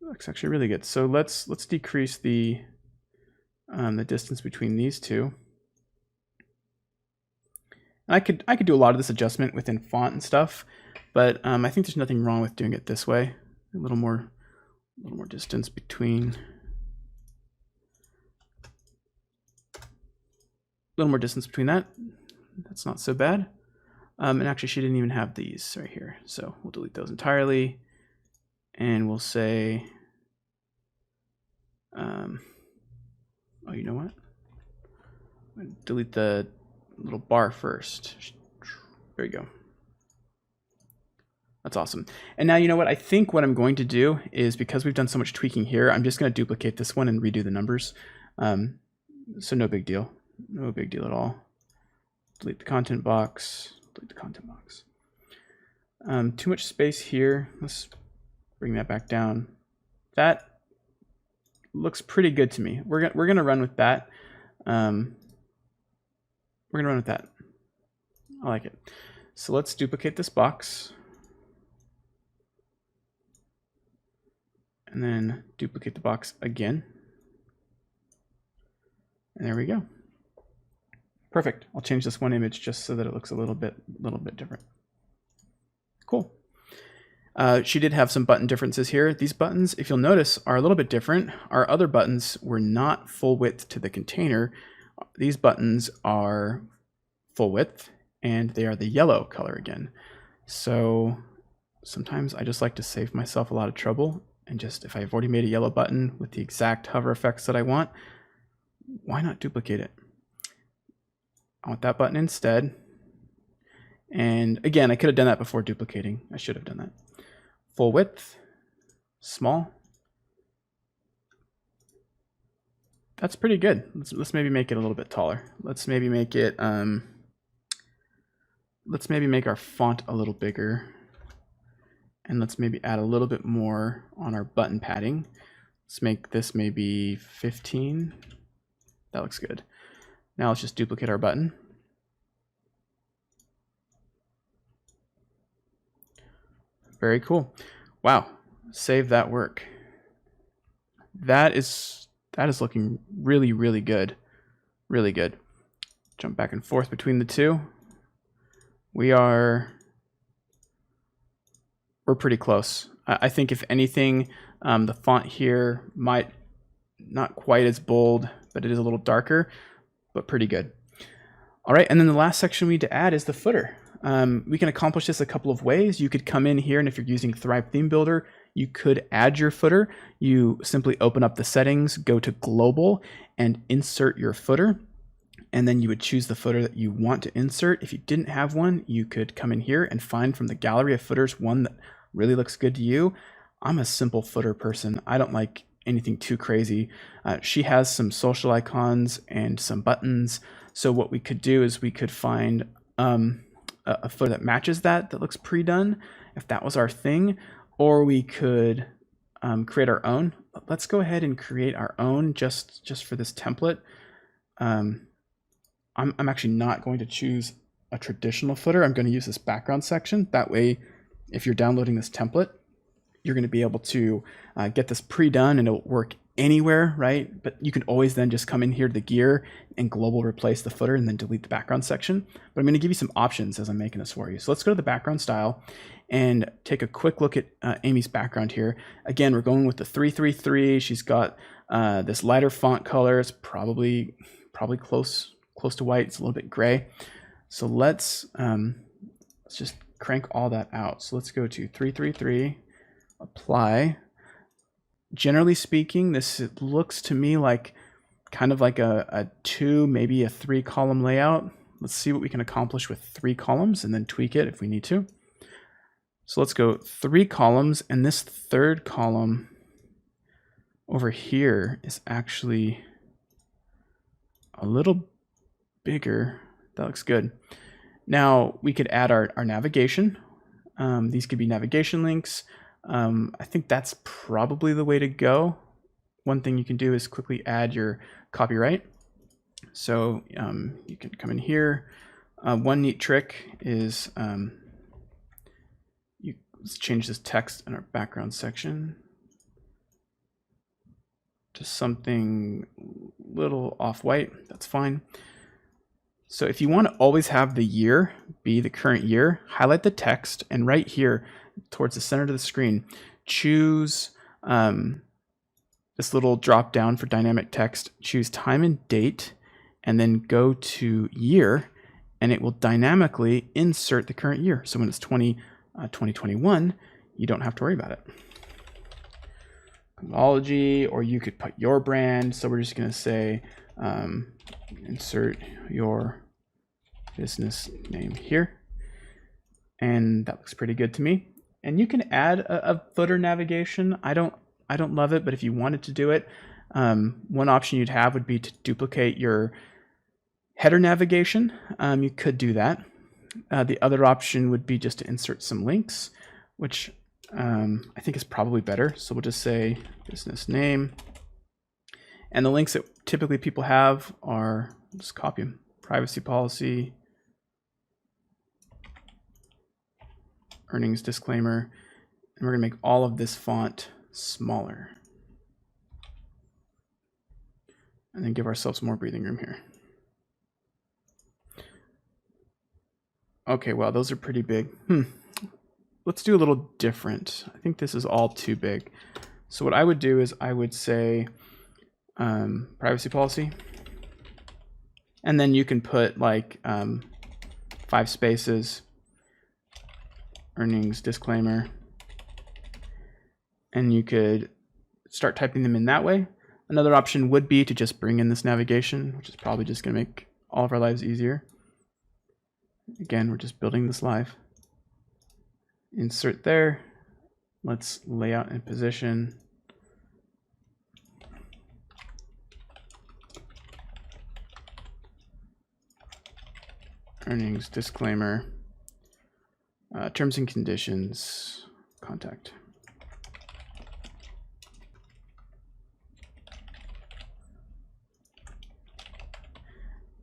Looks actually really good. So let's decrease the distance between these two. And I could do a lot of this adjustment within font and stuff, but I think there's nothing wrong with doing it this way. A little more distance between. A little more distance between that. That's not so bad. And actually, she didn't even have these right here, so we'll delete those entirely, and we'll say, oh, you know what? I'm gonna delete the little bar first. There you go. That's awesome. And now, you know what? I think what I'm going to do is, because we've done so much tweaking here, I'm just going to duplicate this one and redo the numbers. So no big deal. No big deal at all. Delete the content box. Delete the content box. Too much space here. Let's bring that back down. That looks pretty good to me. We're gonna run with that. We're gonna run with that. I like it. So let's duplicate this box. And then duplicate the box again. And there we go. Perfect. I'll change this one image just so that it looks a little bit different. Cool. She did have some button differences here. These buttons, if you'll notice, are a little bit different. Our other buttons were not full width to the container. These buttons are full width, and they are the yellow color again. So sometimes I just like to save myself a lot of trouble, and just, if I've already made a yellow button with the exact hover effects that I want, why not duplicate it? I want that button instead. And again, I could have done that before duplicating. I should have done that. Full width, small. That's pretty good. Let's maybe make it a little bit taller. Let's maybe make it, let's maybe make our font a little bigger. And let's maybe add a little bit more on our button padding. Let's make this maybe 15. That looks good. Now let's just duplicate our button. Very cool. Wow, save that work. That is looking really, really good. Really good. Jump back and forth between the two. We're pretty close. I think if anything, the font here might not quite as bold, but it is a little darker, but pretty good. All right, and then the last section we need to add is the footer. We can accomplish this a couple of ways. You could come in here, and if you're using Thrive Theme Builder, you could add your footer. You simply open up the settings, go to Global, and insert your footer. And then you would choose the footer that you want to insert. If you didn't have one, you could come in here and find from the gallery of footers one that really looks good to you. I'm a simple footer person. I don't like anything too crazy. She has some social icons and some buttons. So what we could do is we could find a footer that matches that looks pre-done, if that was our thing, or we could create our own. Let's go ahead and create our own just for this template. I'm actually not going to choose a traditional footer. I'm going to use this background section. That way, if you're downloading this template, you're going to be able to get this pre-done and it'll work anywhere, right? But you can always then just come in here to the gear and global replace the footer and then delete the background section. But I'm going to give you some options as I'm making this for you. So let's go to the background style and take a quick look at Amy's background here. Again, we're going with the 333. She's got this lighter font color. It's probably close to white. It's a little bit gray. So let's just crank all that out. So let's go to 333, apply. Generally speaking, this looks to me like kind of like a 2, maybe a 3 column layout. Let's see what we can accomplish with 3 columns and then tweak it if we need to. So let's go 3 columns, and this third column over here is actually a little bigger. That looks good. Now we could add our navigation. These could be navigation links. I think that's probably the way to go. One thing you can do is quickly add your copyright. So you can come in here. One neat trick is let's change this text in our background section to something little off-white. That's fine. So if you want to always have the year be the current year, highlight the text, and right here towards the center of the screen, choose this little drop down for dynamic text, choose time and date, and then go to year, and it will dynamically insert the current year. So when it's 2021, you don't have to worry about it. Convology, or you could put your brand. So we're just going to say insert your business name here. And that looks pretty good to me. And you can add a footer navigation. I don't love it, but if you wanted to do it, one option you'd have would be to duplicate your header navigation. You could do that. The other option would be just to insert some links, which I think is probably better. So we'll just say business name. And the links that typically people have are, just copy them, privacy policy, earnings disclaimer, and we're going to make all of this font smaller. And then give ourselves more breathing room here. Okay, well, those are pretty big. Let's do a little different. I think this is all too big. So what I would do is I would say privacy policy. And then you can put like 5 spaces, earnings disclaimer, and you could start typing them in that way. Another option would be to just bring in this navigation, which is probably just going to make all of our lives easier. Again, we're just building this live. Insert there. Let's layout and position. Earnings disclaimer. Terms and conditions, contact.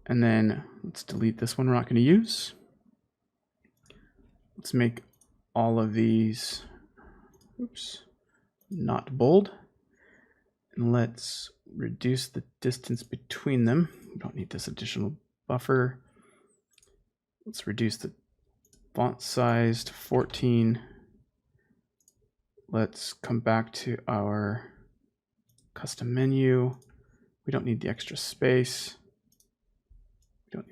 And then let's delete this one we're not going to use. Let's make all of these, not bold. And let's reduce the distance between them. We don't need this additional buffer. Let's reduce the font size to 14. Let's come back to our custom menu. We don't need the extra space. And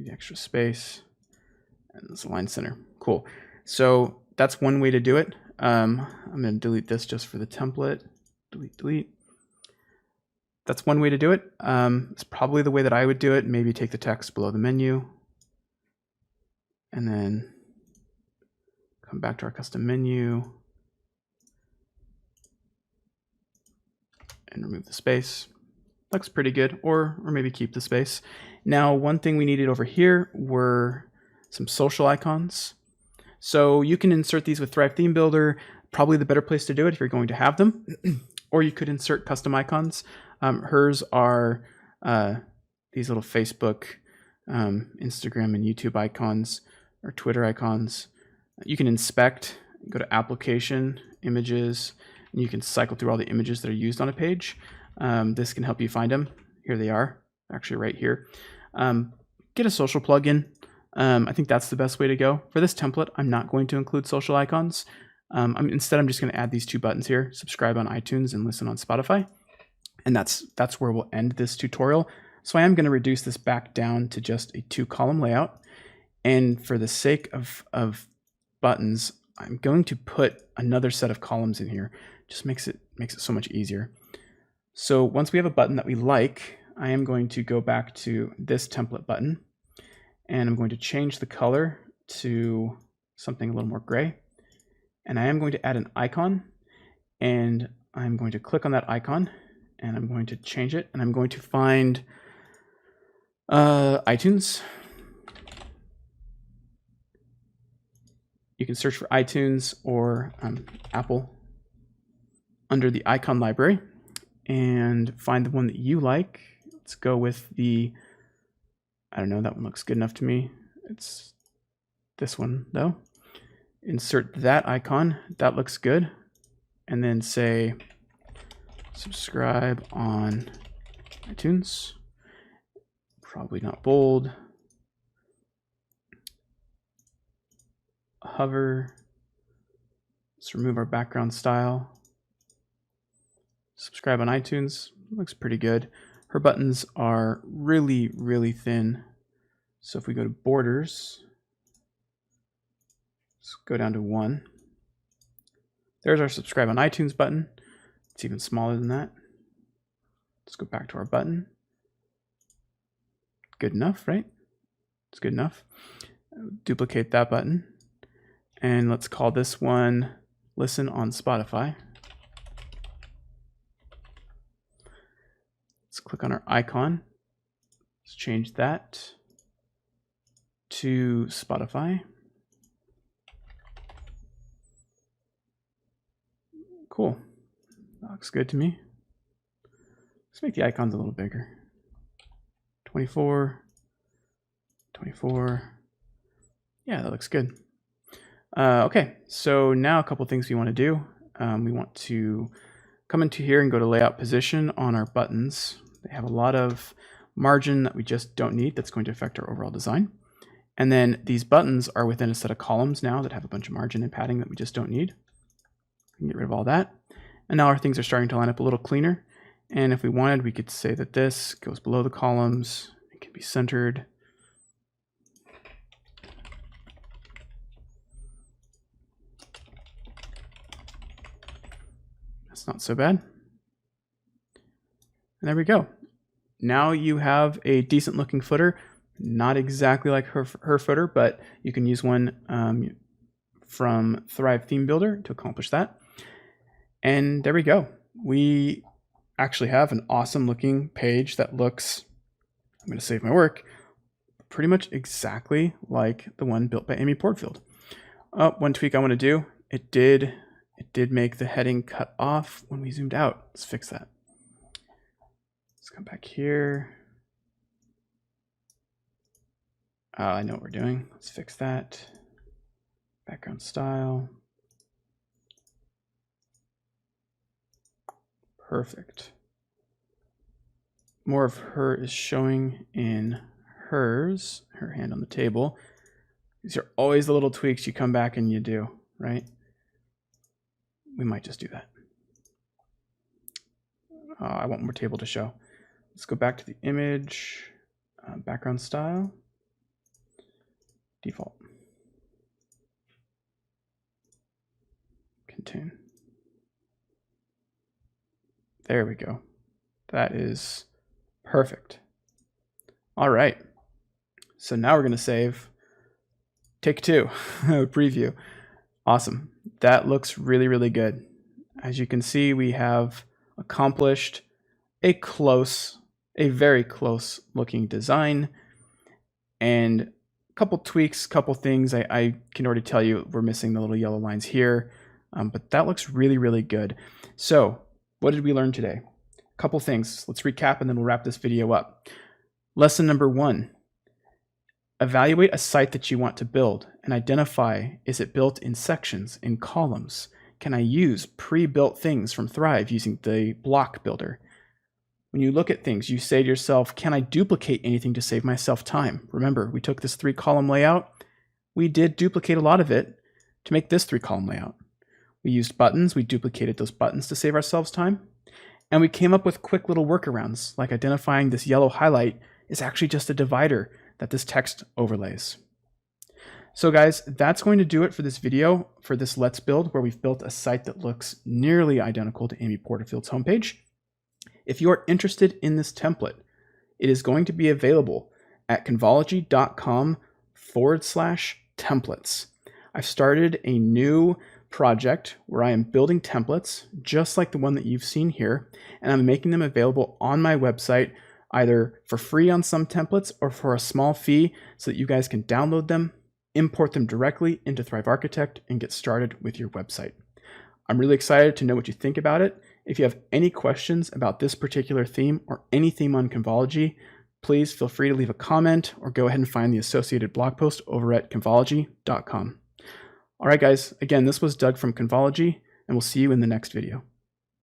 this align center. Cool. So that's one way to do it. I'm going to delete this just for the template. Delete. That's one way to do it. It's probably the way that I would do it. Maybe take the text below the menu. And then come back to our custom menu and remove the space. Looks pretty good, or maybe keep the space. Now, one thing we needed over here were some social icons. So you can insert these with Thrive Theme Builder, probably the better place to do it if you're going to have them. Or you could insert custom icons. Hers are these little Facebook, Instagram, and YouTube icons, or Twitter icons. You can inspect, go to application, images, and you can cycle through all the images that are used on a page. This can help you find them. Here they are, actually right here. Get a social plugin. I think that's the best way to go. For this template, I'm not going to include social icons. Instead, I'm just going to add these 2 buttons here, subscribe on iTunes and listen on Spotify. And that's where we'll end this tutorial. So I am going to reduce this back down to just a 2-column layout. And for the sake of buttons, I'm going to put another set of columns in here. Just makes it so much easier. So once we have a button that we like, I am going to go back to this template button, and I'm going to change the color to something a little more gray. And I am going to add an icon, and I'm going to click on that icon, and I'm going to change it, and I'm going to find iTunes. You can search for iTunes or Apple under the icon library and find the one that you like. Let's go with the, I don't know, that one looks good enough to me. It's this one though. Insert that icon, that looks good. And then say subscribe on iTunes. Probably not bold. hover. Let's remove our background style. Subscribe on iTunes. Looks pretty good. Her buttons are really, really thin. So if we go to borders, let's go down to 1. There's our subscribe on iTunes button. It's even smaller than that. Let's go back to our button. Good enough, right? It's good enough. Duplicate that button. And let's call this one Listen on Spotify. Let's click on our icon. Let's change that to Spotify. Cool. That looks good to me. Let's make the icons a little bigger. 24. 24. Yeah, that looks good. Okay, so now a couple things we want to do. We want to come into here and go to layout position on our buttons. They have a lot of margin that we just don't need. That's going to affect our overall design. And then these buttons are within a set of columns now that have a bunch of margin and padding that we just don't need. We can get rid of all that. And now our things are starting to line up a little cleaner. And if we wanted, we could say that this goes below the columns. It can be centered. That's not so bad. And there we go. Now you have a decent looking footer. Not exactly like her footer, but you can use one from Thrive Theme Builder to accomplish that. And there we go. We actually have an awesome looking page that looks, I'm going to save my work, pretty much exactly like the one built by Amy Porterfield. One tweak I want to do, it did make the heading cut off when we zoomed out. Let's fix that. Let's come back here. I know what we're doing. Let's fix that. Background style. Perfect. More of her is showing in hers, her hand on the table. These are always the little tweaks you come back and you do, right? We might just do that. I want more table to show. Let's go back to the image, background style, default. Contain. There we go. That is perfect. All right. So now we're going to save. Take 2, preview. Awesome. That looks really, really good. As you can see, we have accomplished a very close looking design, and a couple tweaks, couple things. I can already tell you we're missing the little yellow lines here, but that looks really, really good. So what did we learn today? A couple things. Let's recap and then we'll wrap this video up. Lesson number 1. Evaluate a site that you want to build and identify, is it built in sections, in columns? Can I use pre-built things from Thrive using the block builder? When you look at things, you say to yourself, can I duplicate anything to save myself time? Remember, we took this 3-column layout. We did duplicate a lot of it to make this 3-column layout. We used buttons. We duplicated those buttons to save ourselves time. And we came up with quick little workarounds, like identifying this yellow highlight is actually just a divider that this text overlays. So guys, that's going to do it for this video, for this Let's Build, where we've built a site that looks nearly identical to Amy Porterfield's homepage. If you are interested in this template, it is going to be available at convology.com/templates. I've started a new project where I am building templates just like the one that you've seen here, and I'm making them available on my website, either for free on some templates or for a small fee so that you guys can download them, import them directly into Thrive Architect, and get started with your website. I'm really excited to know what you think about it. If you have any questions about this particular theme or any theme on Convology, please feel free to leave a comment or go ahead and find the associated blog post over at convology.com. All right, guys, again, this was Doug from Convology, and we'll see you in the next video.